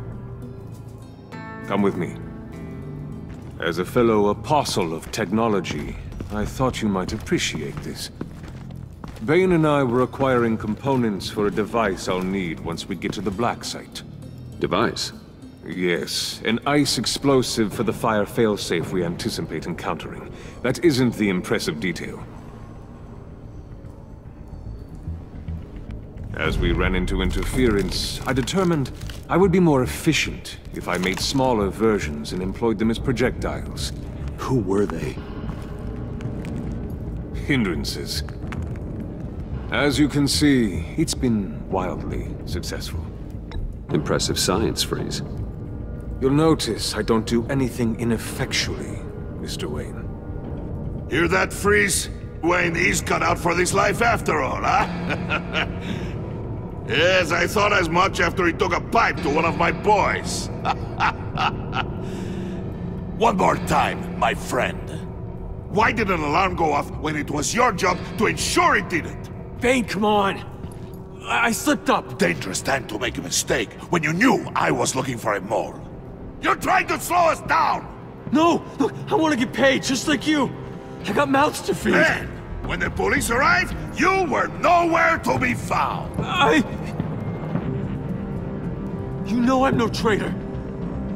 Come with me. As a fellow apostle of technology, I thought you might appreciate this. Bane and I were acquiring components for a device I'll need once we get to the Black Site. Device? Yes, an ice explosive for the fire failsafe we anticipate encountering. That isn't the impressive detail. As we ran into interference, I determined I would be more efficient if I made smaller versions and employed them as projectiles. Who were they? Hindrances. As you can see, it's been wildly successful. Impressive science, Freeze. You'll notice I don't do anything ineffectually, Mr. Wayne. Hear that, Freeze? Wayne is cut out for this life after all, huh? Yes, I thought as much after he took a pipe to one of my boys. One more time, my friend. Why did an alarm go off when it was your job to ensure it didn't? Bane, come on! I slipped up! Dangerous time to make a mistake when you knew I was looking for a mole. You're trying to slow us down! No! Look, I want to get paid, just like you! I got mouths to feed! Then, when the police arrived, you were nowhere to be found! You know I'm no traitor!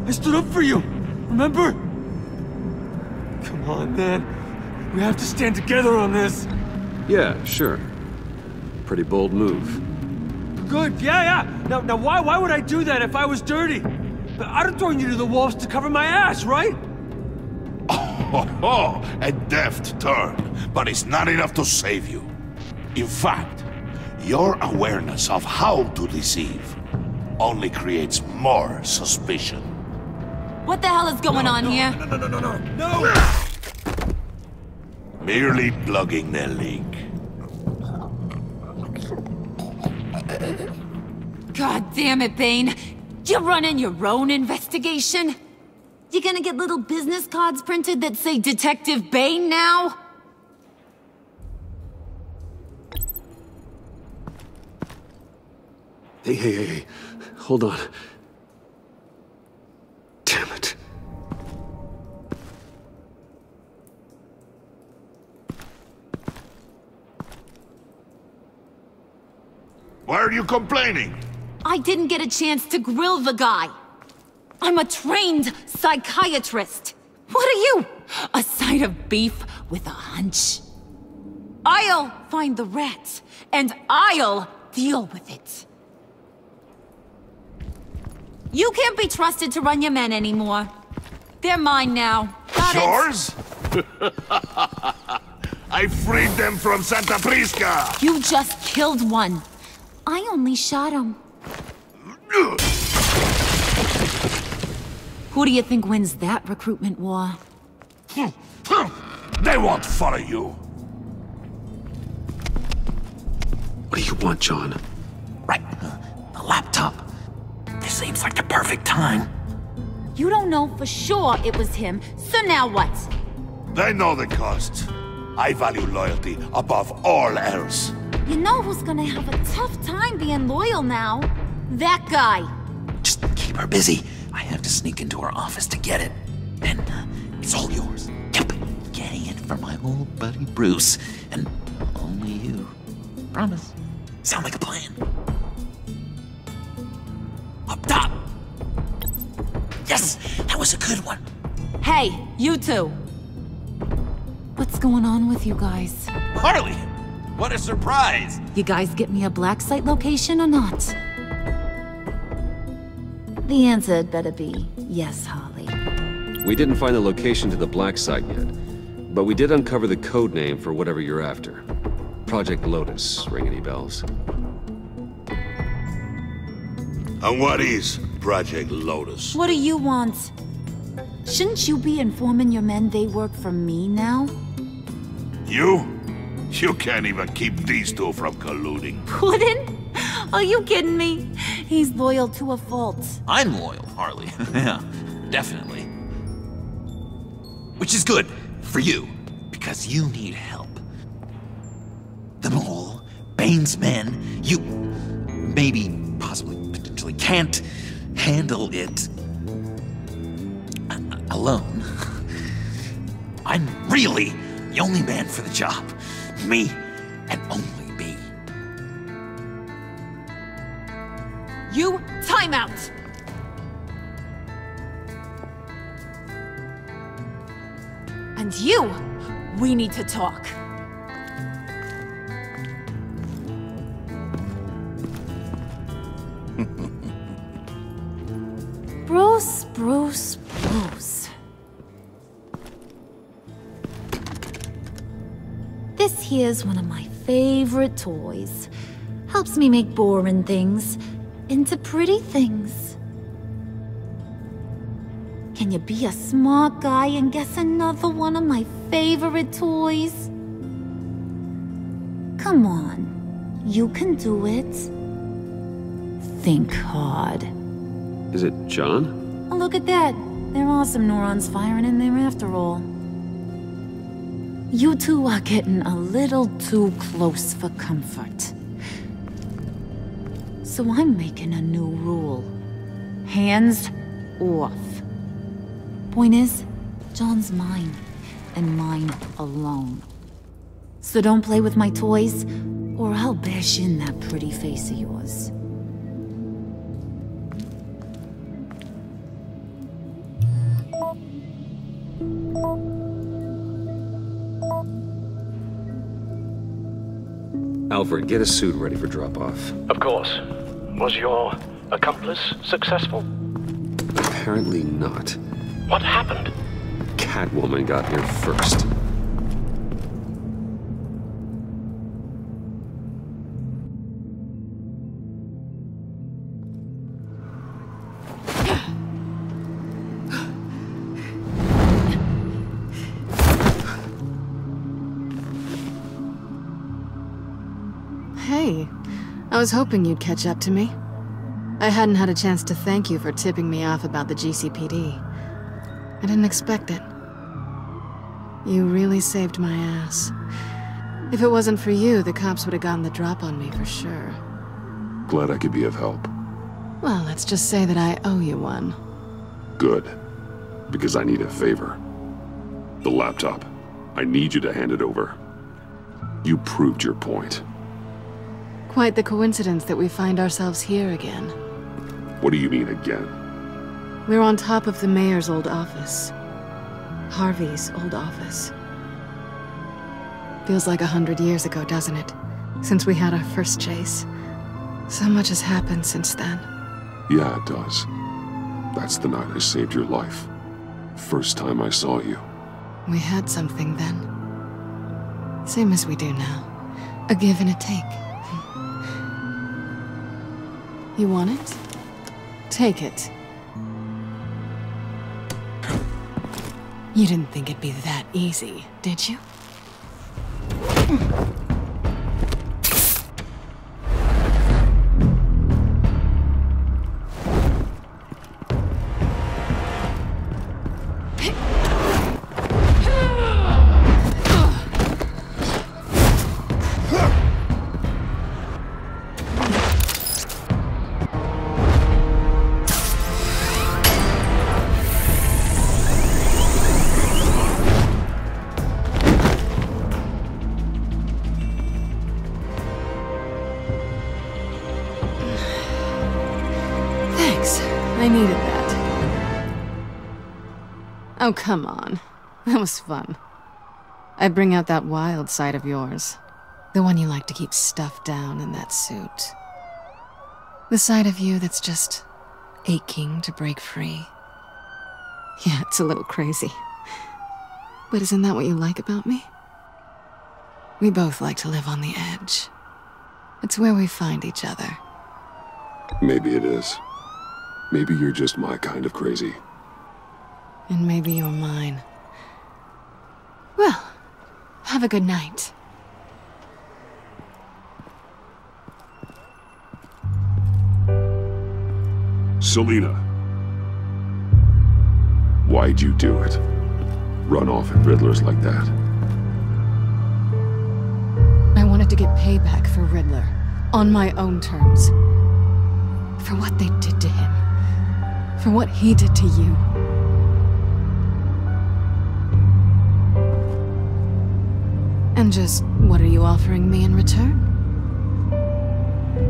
I stood up for you, remember? Come on, man. We have to stand together on this! Yeah, sure. Pretty bold move. Good, yeah! Now why would I do that if I was dirty? I'd have thrown you to the wolves to cover my ass, right? Oh, a deft turn, but it's not enough to save you. In fact, your awareness of how to deceive only creates more suspicion. What the hell is going on here? No! Merely plugging the leak. God damn it, Bane. You're running your own investigation? You gonna get little business cards printed that say Detective Bane now? Hey. Hold on. Damn it. Why are you complaining? I didn't get a chance to grill the guy. I'm a trained psychiatrist. What are you? A side of beef with a hunch? I'll find the rat, and I'll deal with it. You can't be trusted to run your men anymore. They're mine now. Got Yours? I freed them from Santa Prisca! You just killed one. I only shot him. Who do you think wins that recruitment war? They won't follow you. What do you want, John? Right. The laptop. This seems like the perfect time. You don't know for sure it was him, so now what? They know the cost. I value loyalty above all else. You know who's gonna have a tough time being loyal now? That guy. Just keep her busy. I have to sneak into her office to get it. Then it's all yours. Yep. Getting it from my old buddy Bruce. And only you. Promise. Sound like a plan. Up top! Yes! That was a good one. Hey, you two. What's going on with you guys? Harley! What a surprise! You guys get me a Black Site location or not? The answer had better be yes, Harley. We didn't find the location to the Black Site yet, but we did uncover the code name for whatever you're after. Project Lotus, ring any bells? And what is Project Lotus? What do you want? Shouldn't you be informing your men they work for me now? You? You can't even keep these two from colluding. Puddin'? Are you kidding me? He's loyal to a fault. I'm loyal, Harley. Yeah, definitely. Which is good for you, because you need help. The Mole, Bane's men, you maybe, possibly, potentially can't handle it alone. I'm really the only man for the job. Me and only me. You, time out! And you, we need to talk. Bruce. This here's one of my favorite toys. Helps me make boring things into pretty things. Can you be a smart guy and guess another one of my favorite toys? Come on, you can do it. Think hard. Is it John? Oh, look at that. There are some neurons firing in there after all. You two are getting a little too close for comfort. So I'm making a new rule. Hands off. Point is, John's mine, and mine alone. So don't play with my toys, or I'll bash in that pretty face of yours. Alfred, get a suit ready for drop-off. Of course. Was your accomplice successful? Apparently not. What happened? Catwoman got here first. Hey, I was hoping you'd catch up to me. I hadn't had a chance to thank you for tipping me off about the GCPD. I didn't expect it. You really saved my ass. If it wasn't for you, the cops would have gotten the drop on me for sure. Glad I could be of help. Well, let's just say that I owe you one. Good. Because I need a favor. The laptop. I need you to hand it over. You proved your point. Quite the coincidence that we find ourselves here again. What do you mean again? We're on top of the mayor's old office. Harvey's old office. Feels like 100 years ago, doesn't it? Since we had our first chase. So much has happened since then. Yeah, it does. That's the night I saved your life. First time I saw you. We had something then. Same as we do now. A give and a take. You want it? Take it. You didn't think it'd be that easy, did you? I needed that. Oh, come on. That was fun. I bring out that wild side of yours. The one you like to keep stuffed down in that suit. The side of you that's just aching to break free. Yeah, it's a little crazy. But isn't that what you like about me? We both like to live on the edge. It's where we find each other. Maybe it is. Maybe you're just my kind of crazy. And maybe you're mine. Well, have a good night. Selina. Why'd you do it? Run off at Riddlers like that? I wanted to get payback for Riddler. On my own terms. For what they did to him. For what he did to you. And just what are you offering me in return?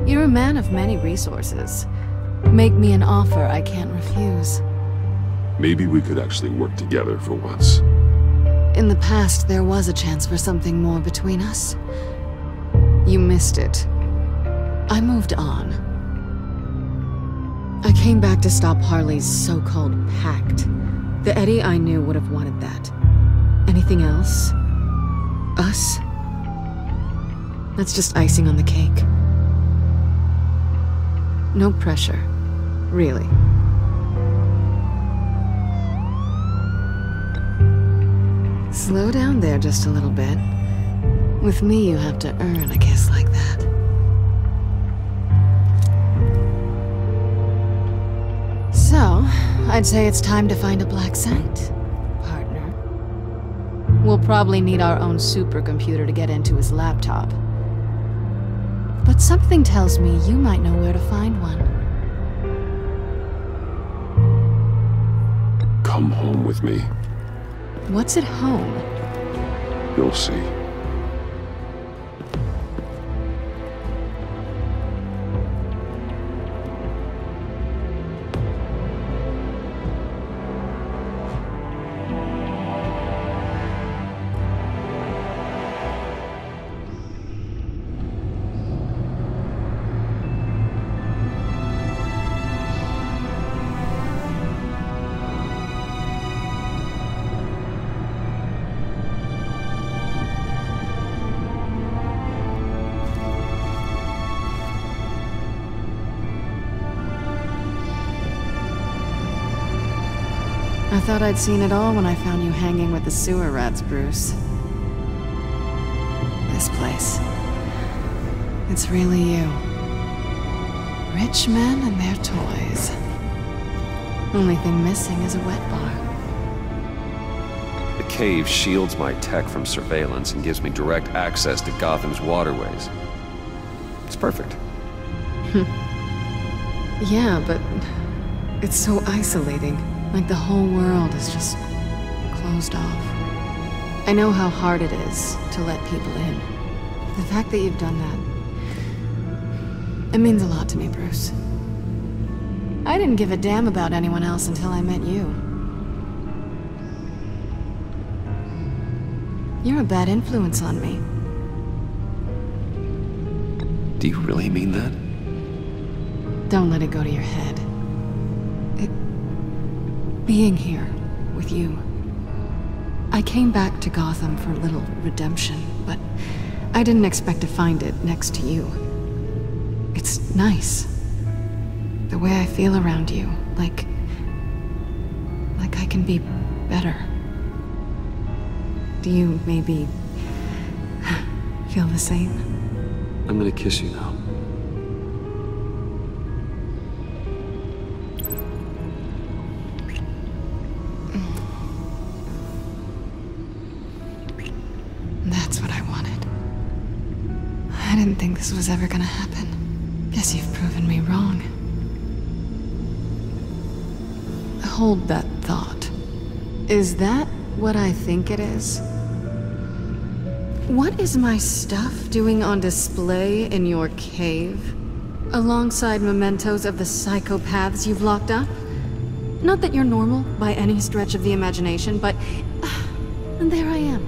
You're a man of many resources. Make me an offer I can't refuse. Maybe we could actually work together for once. In the past, there was a chance for something more between us. You missed it. I moved on. I came back to stop Harley's so-called pact. The Eddie I knew would have wanted that. Anything else? Us? That's just icing on the cake. No pressure. Really. Slow down there just a little bit. With me, you have to earn a kiss like that. So, I'd say it's time to find a black site, partner. We'll probably need our own supercomputer to get into his laptop. But something tells me you might know where to find one. Come home with me. What's at home? You'll see. I thought I'd seen it all when I found you hanging with the sewer rats, Bruce. This place. It's really you. Rich men and their toys. Only thing missing is a wet bar. The cave shields my tech from surveillance and gives me direct access to Gotham's waterways. It's perfect. Yeah, but it's so isolating. Like the whole world is just closed off. I know how hard it is to let people in. The fact that you've done that, it means a lot to me, Bruce. I didn't give a damn about anyone else until I met you. You're a bad influence on me. Do you really mean that? Don't let it go to your head. Being here with you. I came back to Gotham for a little redemption, but I didn't expect to find it next to you. It's nice. The way I feel around you, like I can be better. Do you maybe feel the same? I'm gonna kiss you now. That's what I wanted. I didn't think this was ever gonna happen. Guess you've proven me wrong. Hold that thought. Is that what I think it is? What is my stuff doing on display in your cave? Alongside mementos of the psychopaths you've locked up? Not that you're normal by any stretch of the imagination, but... and there I am.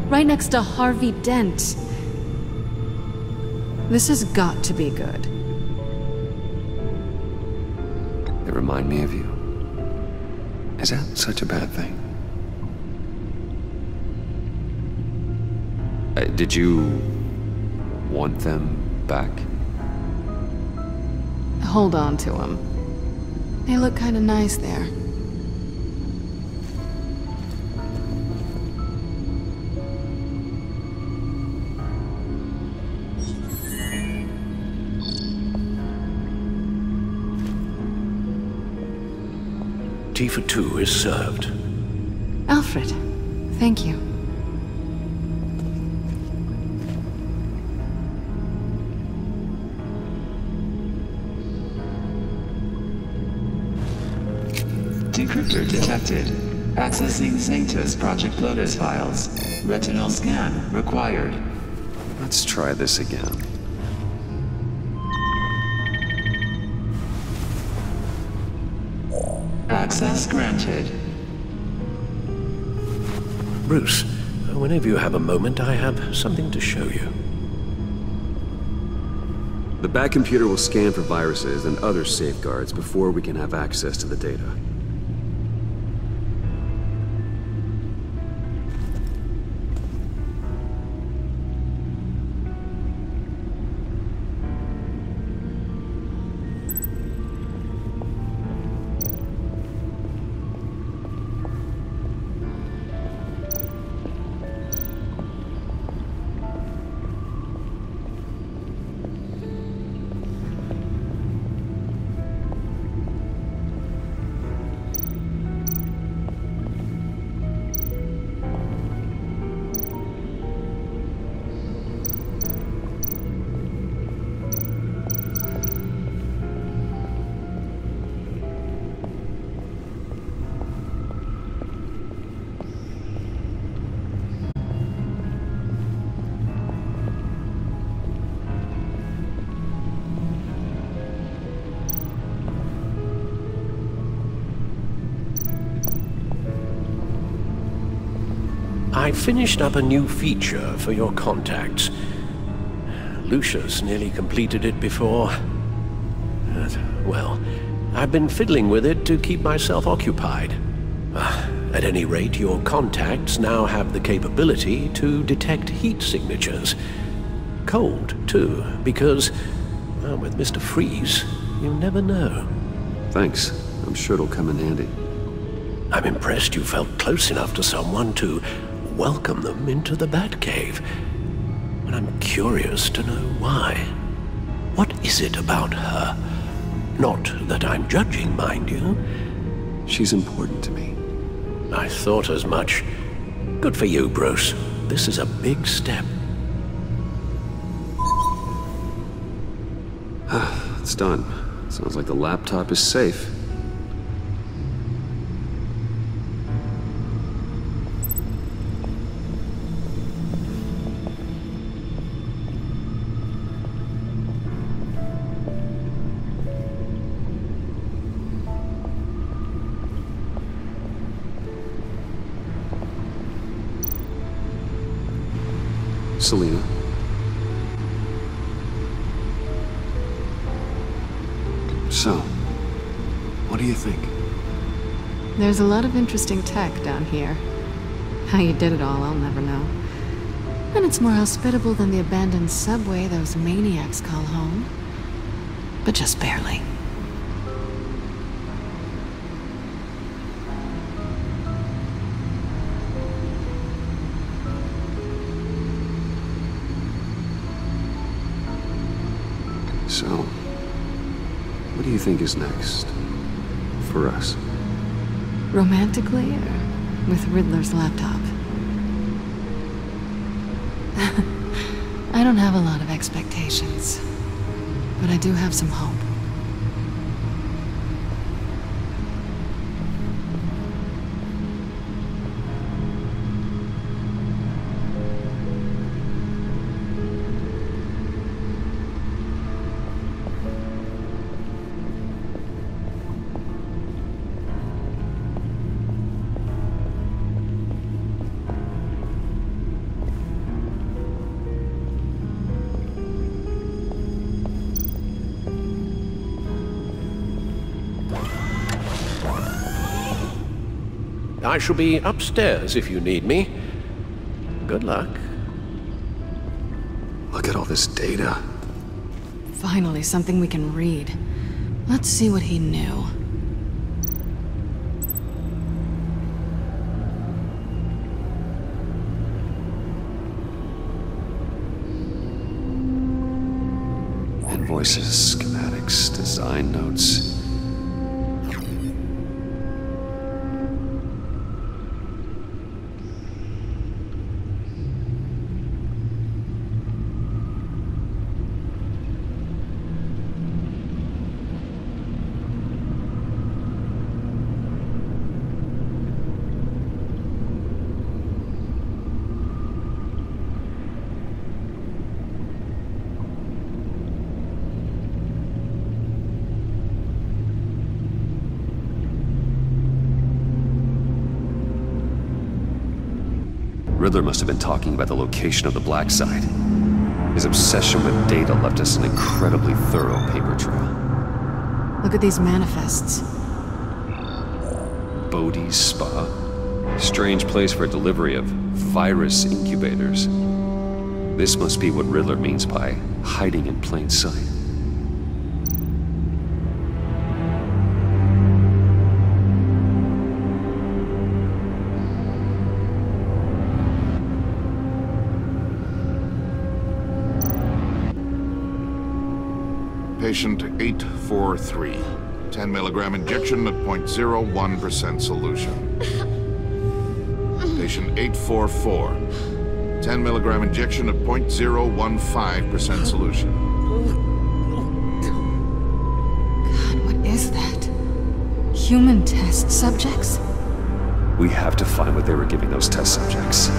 Right next to Harvey Dent. This has got to be good. They remind me of you. Is that such a bad thing? Did you want them back? Hold on to them. They look kind of nice there. Tea for two is served. Alfred, thank you. Decryptor detected. Accessing Sanctus Project Lotus files. Retinal scan required. Let's try this again. Access granted. Bruce, whenever you have a moment, I have something to show you. The back computer will scan for viruses and other safeguards before we can have access to the data. I finished up a new feature for your contacts. Lucius nearly completed it before. Well, I've been fiddling with it to keep myself occupied. At any rate, your contacts now have the capability to detect heat signatures. Cold, too, because, well, with Mr. Freeze, you never know. Thanks. I'm sure it'll come in handy. I'm impressed you felt close enough to someone to welcome them into the Batcave. And I'm curious to know why. What is it about her? Not that I'm judging, mind you. She's important to me. I thought as much. Good for you, Bruce. This is a big step. It's done. Sounds like the laptop is safe. Selina. So, what do you think? There's a lot of interesting tech down here. How you did it all, I'll never know. And it's more hospitable than the abandoned subway those maniacs call home. But just barely. So, what do you think is next? For us? Romantically, or with Riddler's laptop? I don't have a lot of expectations, but I do have some hope. I shall be upstairs if you need me. Good luck. Look at all this data. Finally, something we can read. Let's see what he knew. Invoices, schematics, design notes. Riddler must have been talking about the location of the Black Site. His obsession with data left us an incredibly thorough paper trail. Look at these manifests. Bodhi's Spa? Strange place for a delivery of virus incubators. This must be what Riddler means by hiding in plain sight. Patient 843. 10 milligram injection at 0.01% solution. Patient 844. 10 milligram injection at 0.015% solution. God, what is that? Human test subjects? We have to find what they were giving those test subjects.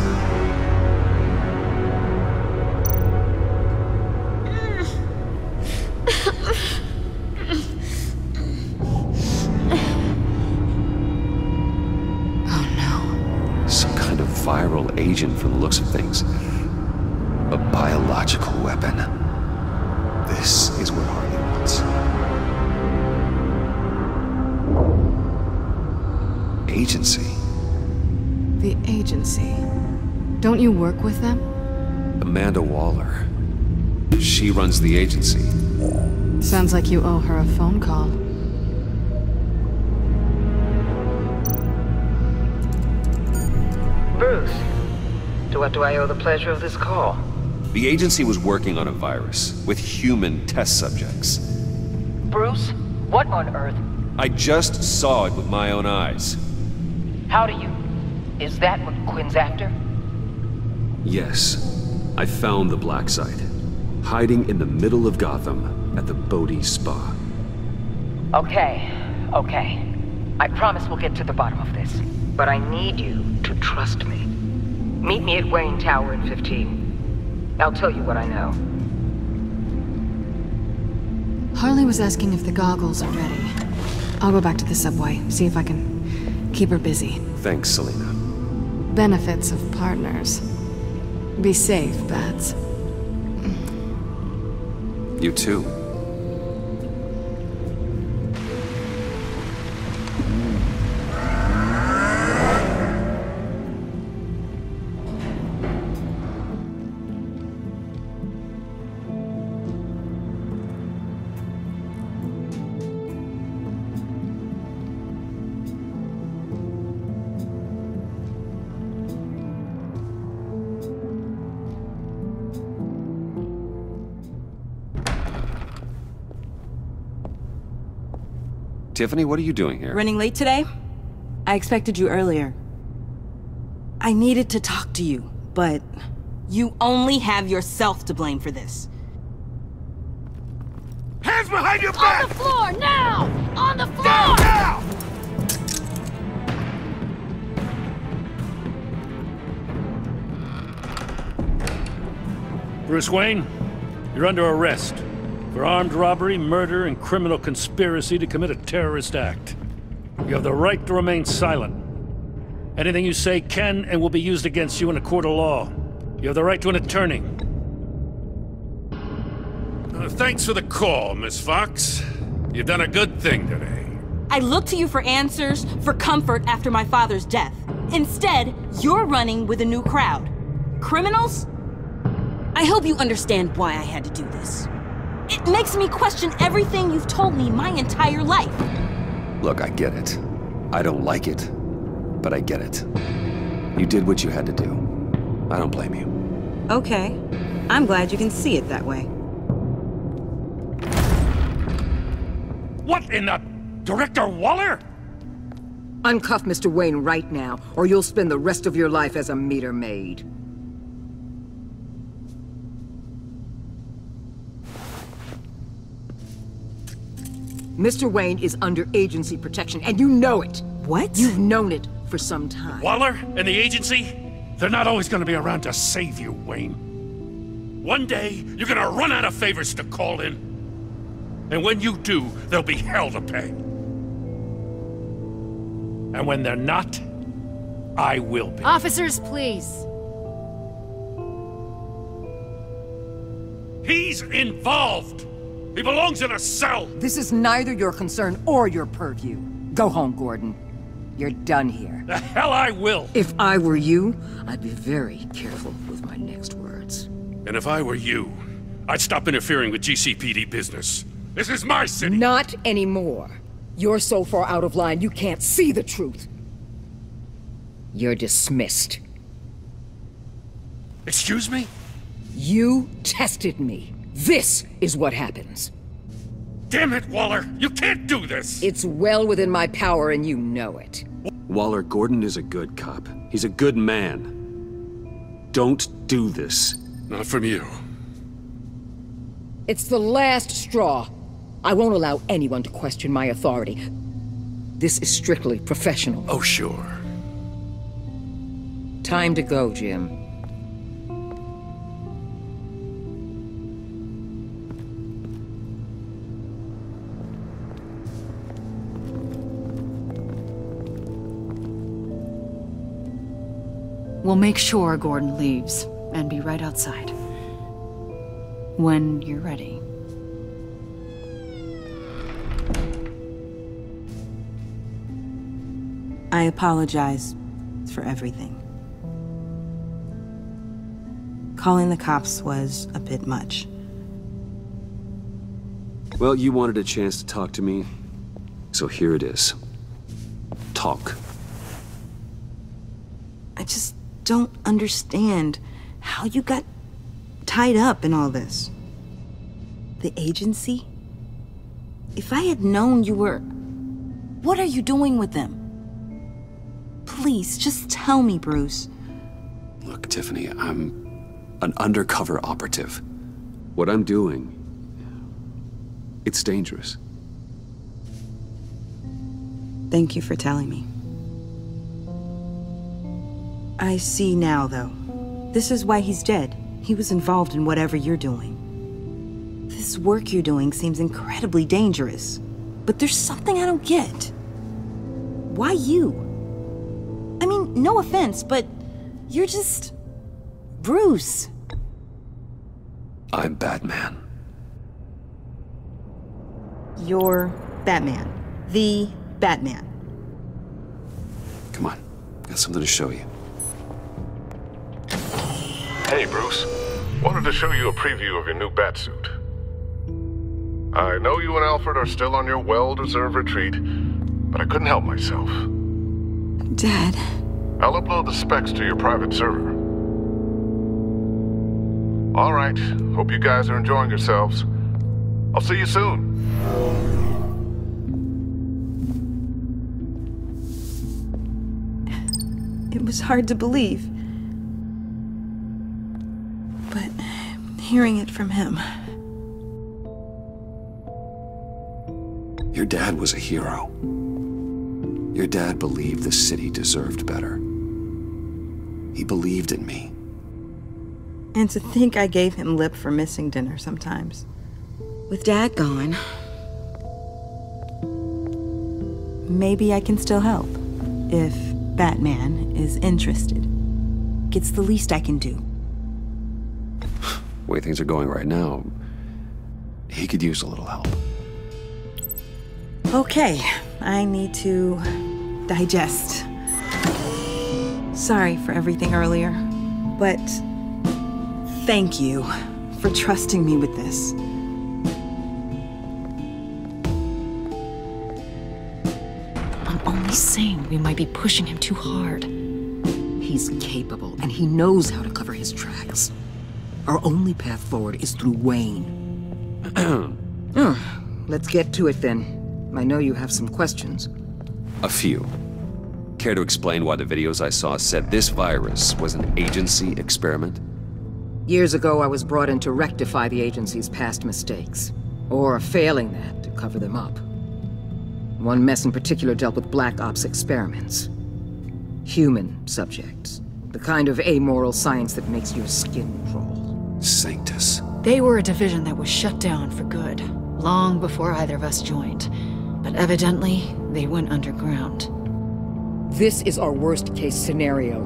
Viral agent from the looks of things. A biological weapon. This is what Harley wants. Agency. The agency. Don't you work with them? Amanda Waller. She runs the agency. Sounds like you owe her a phone call. Bruce, to what do I owe the pleasure of this call? The agency was working on a virus with human test subjects. Bruce, what on earth? I just saw it with my own eyes. How do you? Is that what Quinn's after? Yes. I found the Black Site, hiding in the middle of Gotham at the Bodhi Spa. Okay. I promise we'll get to the bottom of this. But I need you to trust me. Meet me at Wayne Tower in 15. I'll tell you what I know. Harley was asking if the goggles are ready. I'll go back to the subway, see if I can keep her busy. Thanks, Selina. Benefits of partners. Be safe, Bats. You too. Tiffany, what are you doing here? Running late today? I expected you earlier. I needed to talk to you, but you only have yourself to blame for this. Hands behind your back! On the floor, now! On the floor! Down, now! Bruce Wayne, you're under arrest for armed robbery, murder, and criminal conspiracy to commit a terrorist act. You have the right to remain silent. Anything you say can and will be used against you in a court of law. You have the right to an attorney. Thanks for the call, Miss Fox. You've done a good thing today. I look to you for answers, for comfort after my father's death. Instead, you're running with a new crowd. Criminals? I hope you understand why I had to do this. It makes me question everything you've told me my entire life. Look, I get it. I don't like it, but I get it. You did what you had to do. I don't blame you. Okay. I'm glad you can see it that way. What in the... Director Waller? Uncuff Mr. Wayne right now, or you'll spend the rest of your life as a meter maid. Mr. Wayne is under agency protection, and you know it. What? You've known it for some time. Waller and the agency? They're not always going to be around to save you, Wayne. One day, you're going to run out of favors to call in. And when you do, there'll be hell to pay. And when they're not, I will be. Officers, please. He's involved! He belongs in a cell! This is neither your concern or your purview. Go home, Gordon. You're done here. The hell I will! If I were you, I'd be very careful with my next words. And if I were you, I'd stop interfering with GCPD business. This is my city! Not anymore. You're so far out of line you can't see the truth. You're dismissed. Excuse me? You tested me. This is what happens. Damn it, Waller! You can't do this! It's well within my power and you know it. Waller, Gordon is a good cop. He's a good man. Don't do this. Not from you. It's the last straw. I won't allow anyone to question my authority. This is strictly professional. Oh, sure. Time to go, Jim. We'll make sure Gordon leaves, and be right outside. When you're ready. I apologize for everything. Calling the cops was a bit much. Well, you wanted a chance to talk to me, so here it is. Talk. I just don't understand how you got tied up in all this. The agency? If I had known you were... What are you doing with them? Please, just tell me, Bruce. Look, Tiffany, I'm an undercover operative. What I'm doing, it's dangerous. Thank you for telling me. I see now, though. This is why he's dead. He was involved in whatever you're doing. This work you're doing seems incredibly dangerous. But there's something I don't get. Why you? I mean, no offense, but you're just... Bruce. I'm Batman. You're Batman. The Batman. Come on, got something to show you. Hey, Bruce. Wanted to show you a preview of your new Batsuit. I know you and Alfred are still on your well-deserved retreat, but I couldn't help myself. Dad. I'll upload the specs to your private server. All right. Hope you guys are enjoying yourselves. I'll see you soon. It was hard to believe. But hearing it from him... Your dad was a hero. Your dad believed the city deserved better. He believed in me. And to think I gave him lip for missing dinner sometimes. With Dad gone... Maybe I can still help. If Batman is interested. It's the least I can do. The way things are going right now, he could use a little help. Okay, I need to digest. Sorry for everything earlier, but thank you for trusting me with this. I'm only saying we might be pushing him too hard. He's capable, and he knows how to cover his tracks. Our only path forward is through Wayne. Let's get to it then. I know you have some questions. A few. Care to explain why the videos I saw said this virus was an agency experiment? Years ago, I was brought in to rectify the agency's past mistakes. Or failing that, to cover them up. One mess in particular dealt with Black Ops experiments. Human subjects. The kind of amoral science that makes your skin crawl. Sanctus. They were a division that was shut down for good, long before either of us joined. But evidently, they went underground. This is our worst-case scenario.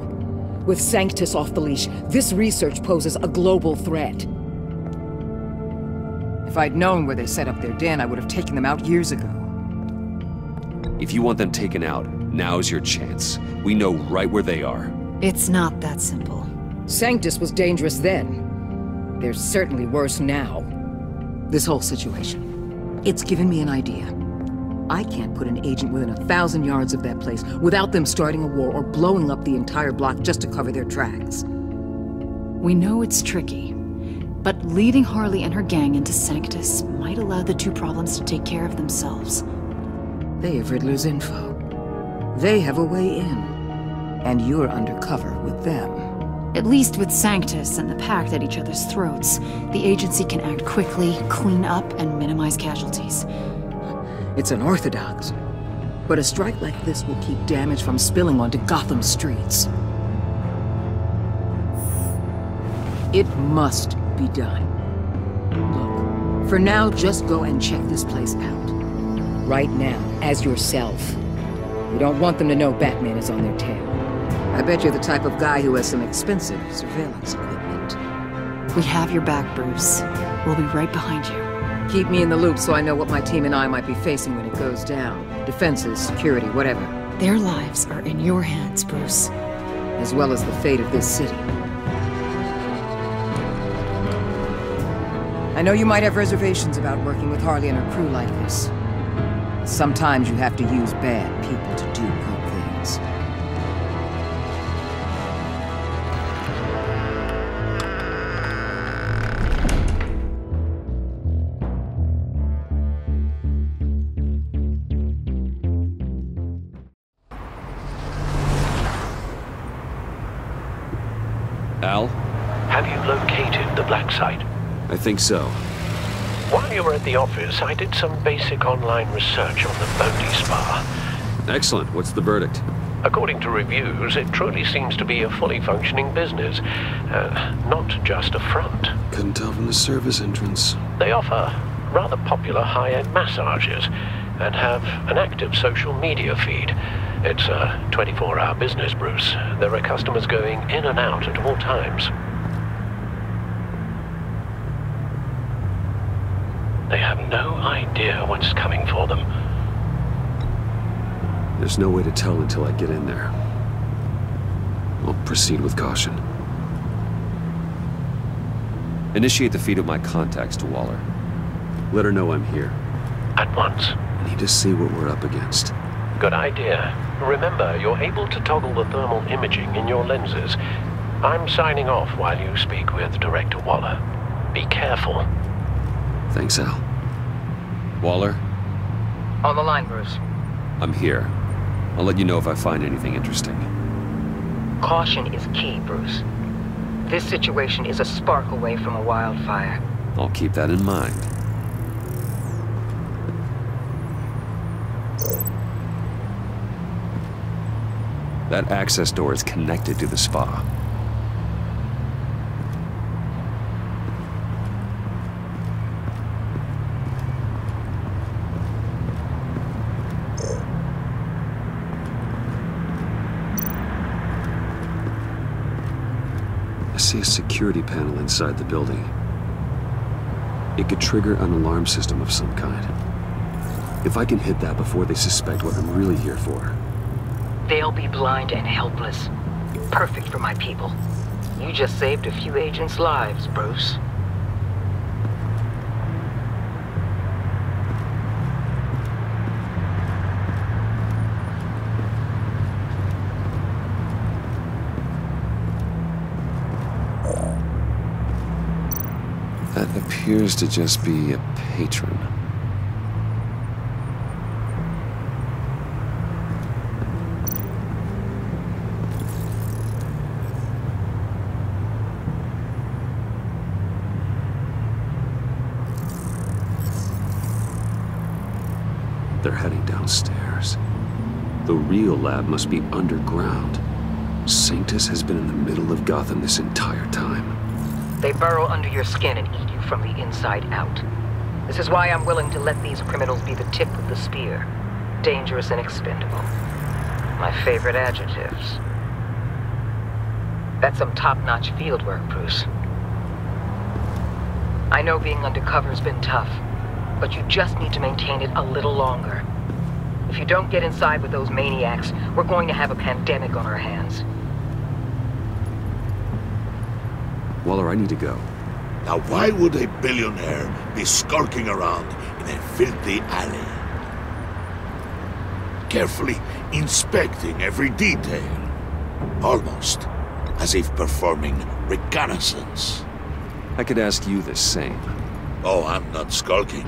With Sanctus off the leash, this research poses a global threat. If I'd known where they set up their den, I would have taken them out years ago. If you want them taken out, now's your chance. We know right where they are. It's not that simple. Sanctus was dangerous then. They're certainly worse now. This whole situation, it's given me an idea. I can't put an agent within 1,000 yards of that place without them starting a war or blowing up the entire block just to cover their tracks. We know it's tricky, but leading Harley and her gang into Sanctus might allow the two problems to take care of themselves. They have Riddler's info. They have a way in. And you're undercover with them. At least with Sanctus and the Pact at each other's throats, the agency can act quickly, clean up, and minimize casualties. It's unorthodox, but a strike like this will keep damage from spilling onto Gotham streets. It must be done. Look, for now, just go and check this place out. Right now, as yourself. We don't want them to know Batman is on their tail. I bet you're the type of guy who has some expensive surveillance equipment. We have your back, Bruce. We'll be right behind you. Keep me in the loop so I know what my team and I might be facing when it goes down. Defenses, security, whatever. Their lives are in your hands, Bruce. As well as the fate of this city. I know you might have reservations about working with Harley and her crew like this. Sometimes you have to use bad people to do good things. Al? Have you located the black site? I think so. While you were at the office, I did some basic online research on the Bodhi Spa. Excellent. What's the verdict? According to reviews, it truly seems to be a fully functioning business, not just a front. Couldn't tell from the service entrance. They offer rather popular high-end massages and have an active social media feed. It's a 24-hour business, Bruce. There are customers going in and out at all times. They have no idea what's coming for them. There's no way to tell until I get in there. I'll proceed with caution. Initiate the feed of my contacts to Waller. Let her know I'm here. At once. I need to see what we're up against. Good idea. Remember, you're able to toggle the thermal imaging in your lenses. I'm signing off while you speak with Director Waller. Be careful. Thanks, Al. Waller? On the line, Bruce. I'm here. I'll let you know if I find anything interesting. Caution is key, Bruce. This situation is a spark away from a wildfire. I'll keep that in mind. That access door is connected to the spa. I see a security panel inside the building. It could trigger an alarm system of some kind. If I can hit that before they suspect what I'm really here for. They'll be blind and helpless. Perfect for my people. You just saved a few agents' lives, Bruce. That appears to just be a patron. They're heading downstairs. The real lab must be underground. Sanctus has been in the middle of Gotham this entire time. They burrow under your skin and eat you from the inside out. This is why I'm willing to let these criminals be the tip of the spear. Dangerous and expendable. My favorite adjectives. That's some top-notch field work, Bruce. I know being undercover's been tough, but you just need to maintain it a little longer. If you don't get inside with those maniacs, we're going to have a pandemic on our hands. Waller, I need to go. Now why would a billionaire be skulking around in a filthy alley? Carefully inspecting every detail. Almost as if performing reconnaissance. I could ask you the same. Oh, I'm not skulking.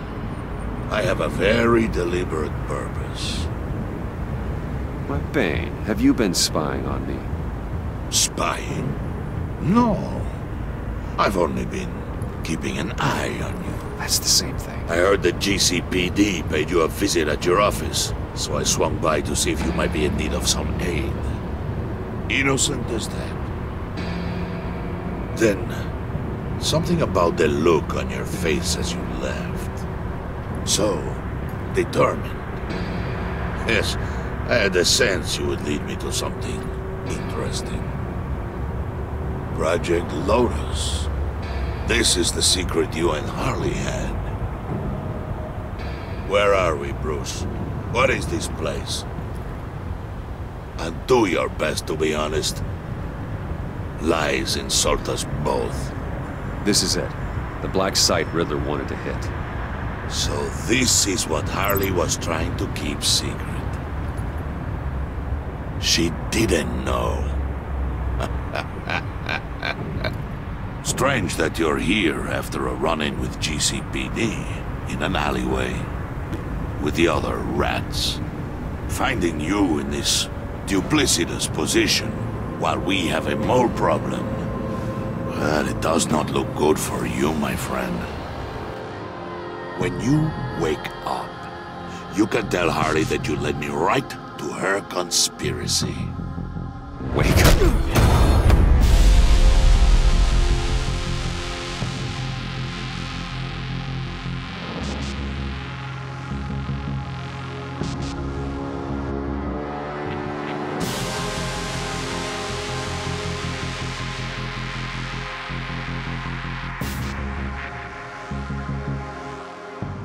I have a very deliberate purpose. Why, Bane, have you been spying on me? Spying? No. I've only been keeping an eye on you. That's the same thing. I heard the GCPD paid you a visit at your office, so I swung by to see if you might be in need of some aid. Innocent as that. Then, something about the look on your face as you left. So, determined. Yes, I had a sense you would lead me to something interesting. Project Lotus. This is the secret you and Harley had. Where are we, Bruce? What is this place? And do your best to be honest. Lies insult us both. This is it. The black site Riddler wanted to hit. So this is what Harley was trying to keep secret. She didn't know. Strange that you're here after a run-in with GCPD in an alleyway with the other rats. Finding you in this duplicitous position while we have a mole problem. Well, it does not look good for you, my friend. When you wake up, you can tell Harley that you led me right to her conspiracy. Wake up.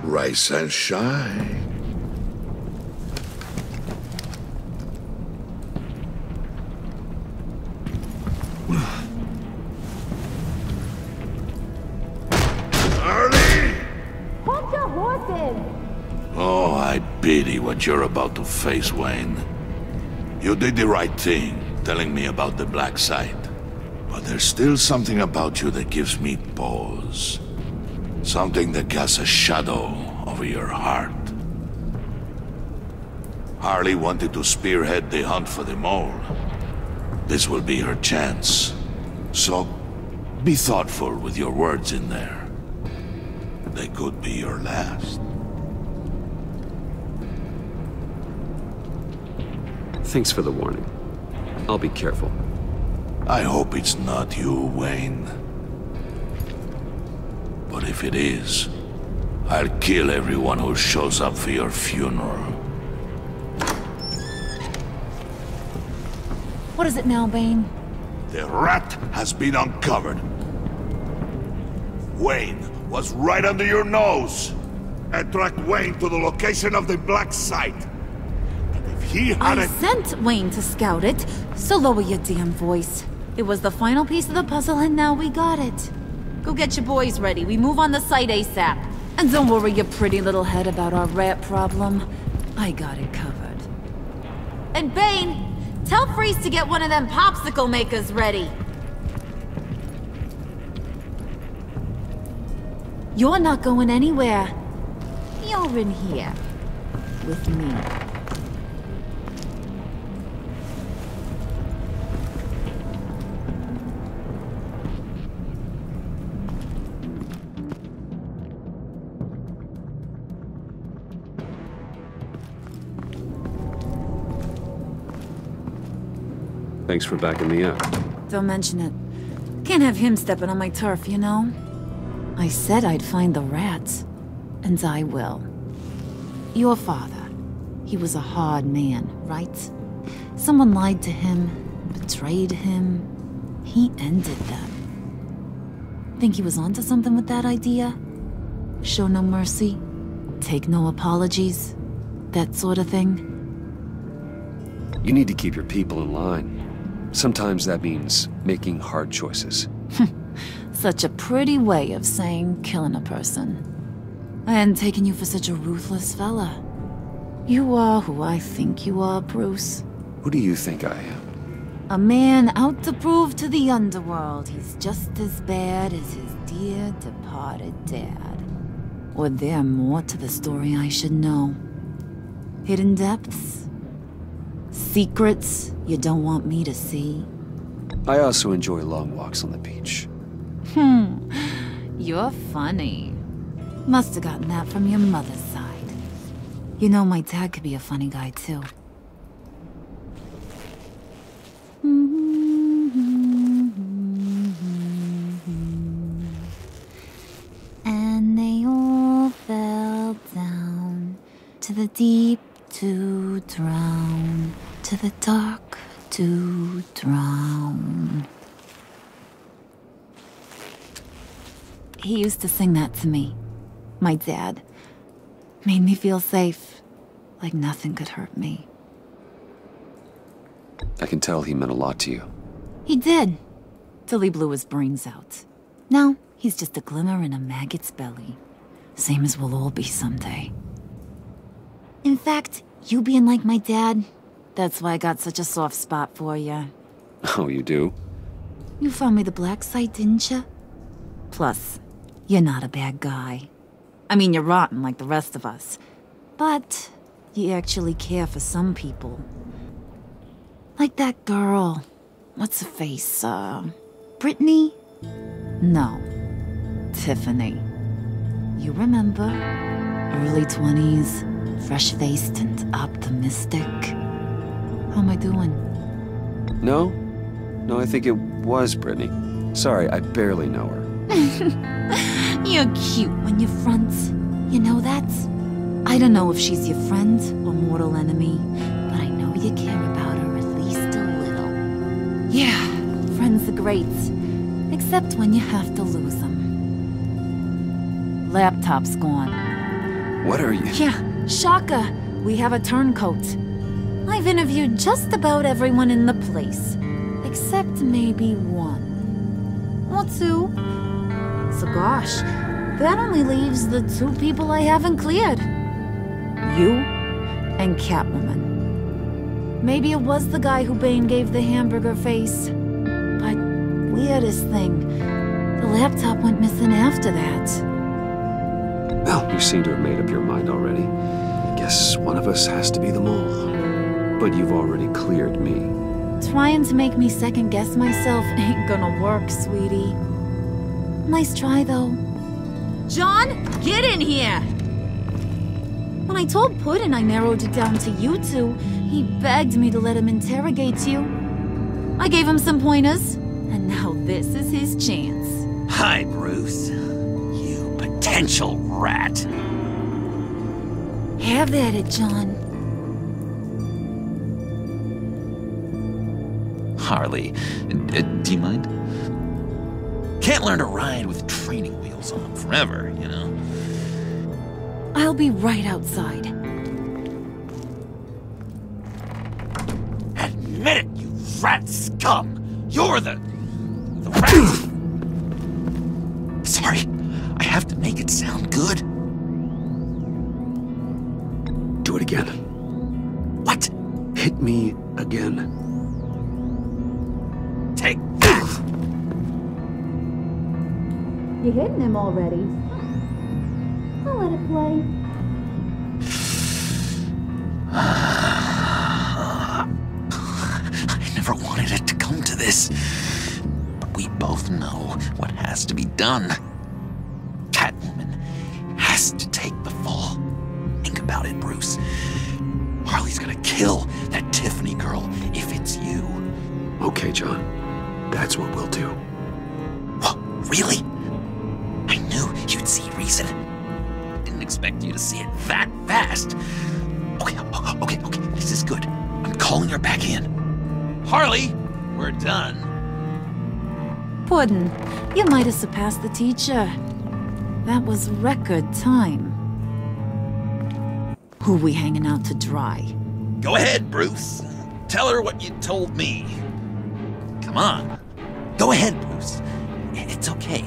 Rise and shine. Harley! Hold your horses! Oh, I pity what you're about to face, Wayne. You did the right thing, telling me about the black site. But there's still something about you that gives me pause. Something that casts a shadow over your heart. Harley wanted to spearhead the hunt for the mole. This will be her chance. So, be thoughtful with your words in there. They could be your last. Thanks for the warning. I'll be careful. I hope it's not you, Wayne. But if it is, I'll kill everyone who shows up for your funeral. What is it now, Bane? The rat has been uncovered. Wayne was right under your nose. Attract Wayne to the location of the black site. And if he had I sent Wayne to scout it, so lower your damn voice. It was the final piece of the puzzle and now we got it. Go get your boys ready. We move on the site ASAP. And don't worry your pretty little head about our rat problem. I got it covered. And Bane, tell Freeze to get one of them popsicle makers ready. You're not going anywhere. You're in here. With me. Thanks for backing me up. Don't mention it. Can't have him stepping on my turf, you know? I said I'd find the rats. And I will. Your father. He was a hard man, right? Someone lied to him, betrayed him. He ended them. Think he was onto something with that idea? Show no mercy, take no apologies, that sort of thing? You need to keep your people in line. Sometimes that means making hard choices. Such a pretty way of saying killing a person. I hadn't taken you for such a ruthless fella. You are who I think you are, Bruce. Who do you think I am? A man out to prove to the underworld he's just as bad as his dear departed dad. Or there more to the story I should know. Hidden depths? Secrets you don't want me to see? I also enjoy long walks on the beach. You're funny. Must have gotten that from your mother's side. You know, my dad could be a funny guy, too. And they all fell down to the deep to drown, to the dark to drown. He used to sing that to me. My dad. Made me feel safe. Like nothing could hurt me. I can tell he meant a lot to you. He did. Till he blew his brains out. Now, he's just a glimmer in a maggot's belly. Same as we'll all be someday. In fact, you being like my dad, that's why I got such a soft spot for you. Oh, you do? You found me the black site, didn't you? Plus, you're not a bad guy. I mean, you're rotten like the rest of us. But you actually care for some people. Like that girl. What's her face? Brittany? No. Tiffany. You remember? Early 20s, fresh-faced and optimistic. How am I doing? No, I think it was Brittany. Sorry, I barely know her. You're cute when you front. You know that? I don't know if she's your friend or mortal enemy, but I know you care about her at least a little. Yeah, friends are great. Except when you have to lose them. Laptop's gone. What are you? Yeah, Shaka. We have a turncoat. I've interviewed just about everyone in the place. Except maybe one. Or two. So gosh, that only leaves the two people I haven't cleared. You and Catwoman. Maybe it was the guy who Bane gave the hamburger face. But weirdest thing, the laptop went missing after that. Well, you seem to have made up your mind already. I guess one of us has to be the mole. But you've already cleared me. Trying to make me second-guess myself ain't gonna work, sweetie. Nice try, though. John, get in here! When I told Puddin' I narrowed it down to you two, he begged me to let him interrogate you. I gave him some pointers, and now this is his chance. Hi, Bruce. You potential rat. Have at it, John. Harley, do you mind? Can't learn to ride with training wheels on forever, you know? I'll be right outside. Admit it, you rat scum! You're the rat! Sorry, I have to make it sound good. Do it again. What? Hit me again. Take that! You're hitting him already. I'll let it play. I never wanted it to come to this. But we both know what has to be done. Catwoman has to take the fall. Think about it, Bruce. Harley's gonna kill that Tiffany girl if it's you. Okay, John. That's what we'll do. What? Really? I knew you'd see reason. Didn't expect you to see it that fast. Okay, this is good. I'm calling her back in. Harley, we're done. pudding. You might have surpassed the teacher. That was record time. Who we hanging out to dry? Go ahead, Bruce. Tell her what you told me. Come on. Go ahead, Bruce. It's okay.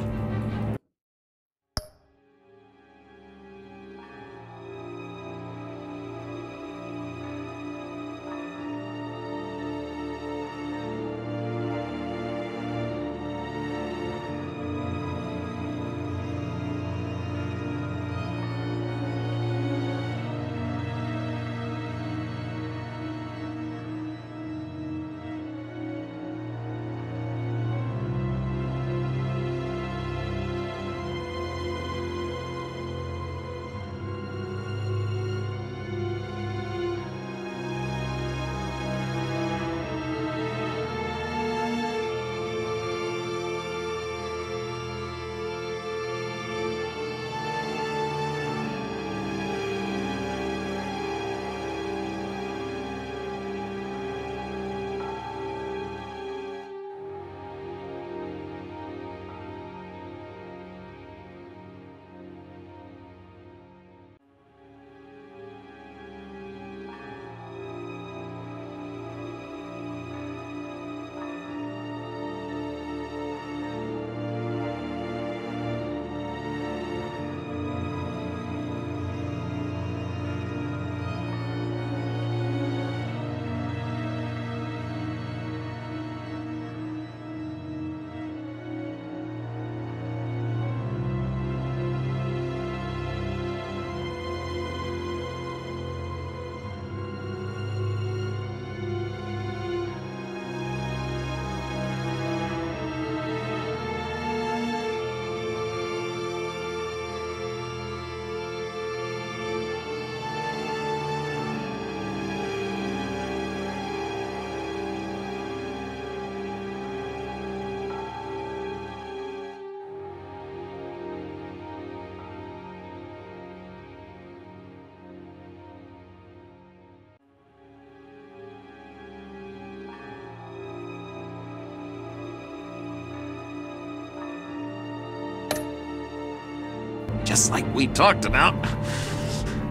Just like we talked about.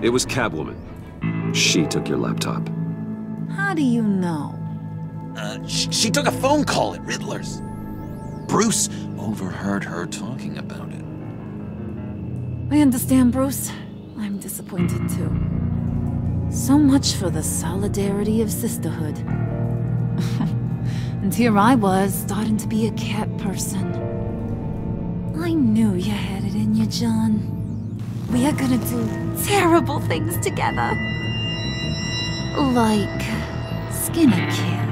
It was Catwoman. She took your laptop. How do you know? She took a phone call at Riddler's. Bruce overheard her talking about it. I understand, Bruce. I'm disappointed too. So much for the solidarity of sisterhood. And here I was, starting to be a cat person. I knew you had it in you, John. We are gonna do terrible things together. Like skin a cat.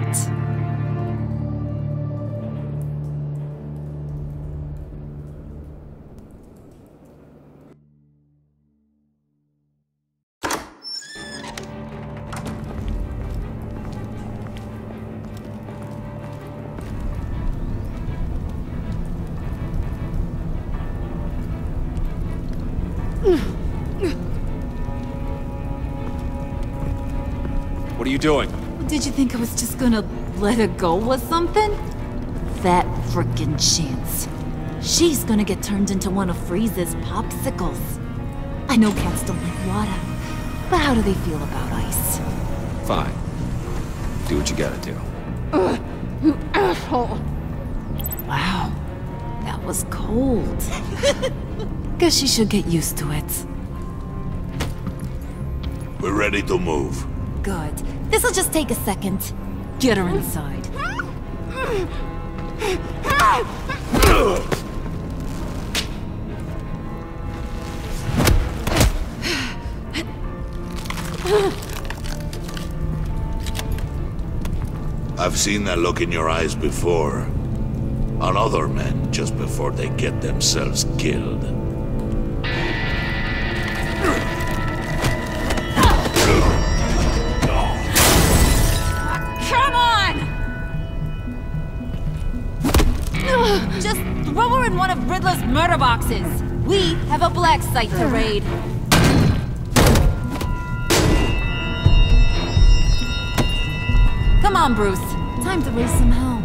What are you doing? Did you think I was just gonna let her go with something? That frickin' chance. She's gonna get turned into one of Freeze's popsicles. I know cats don't like water, but how do they feel about ice? Fine. Do what you gotta do. You asshole! Wow, that was cold. Guess she should get used to it. We're ready to move. Good. This'll just take a second. Get her inside. I've seen that look in your eyes before. On other men, just before they get themselves killed. Come on! Just throw her in one of Riddler's murder boxes. We have a black site to raid. Come on, Bruce. Time to raise some hell.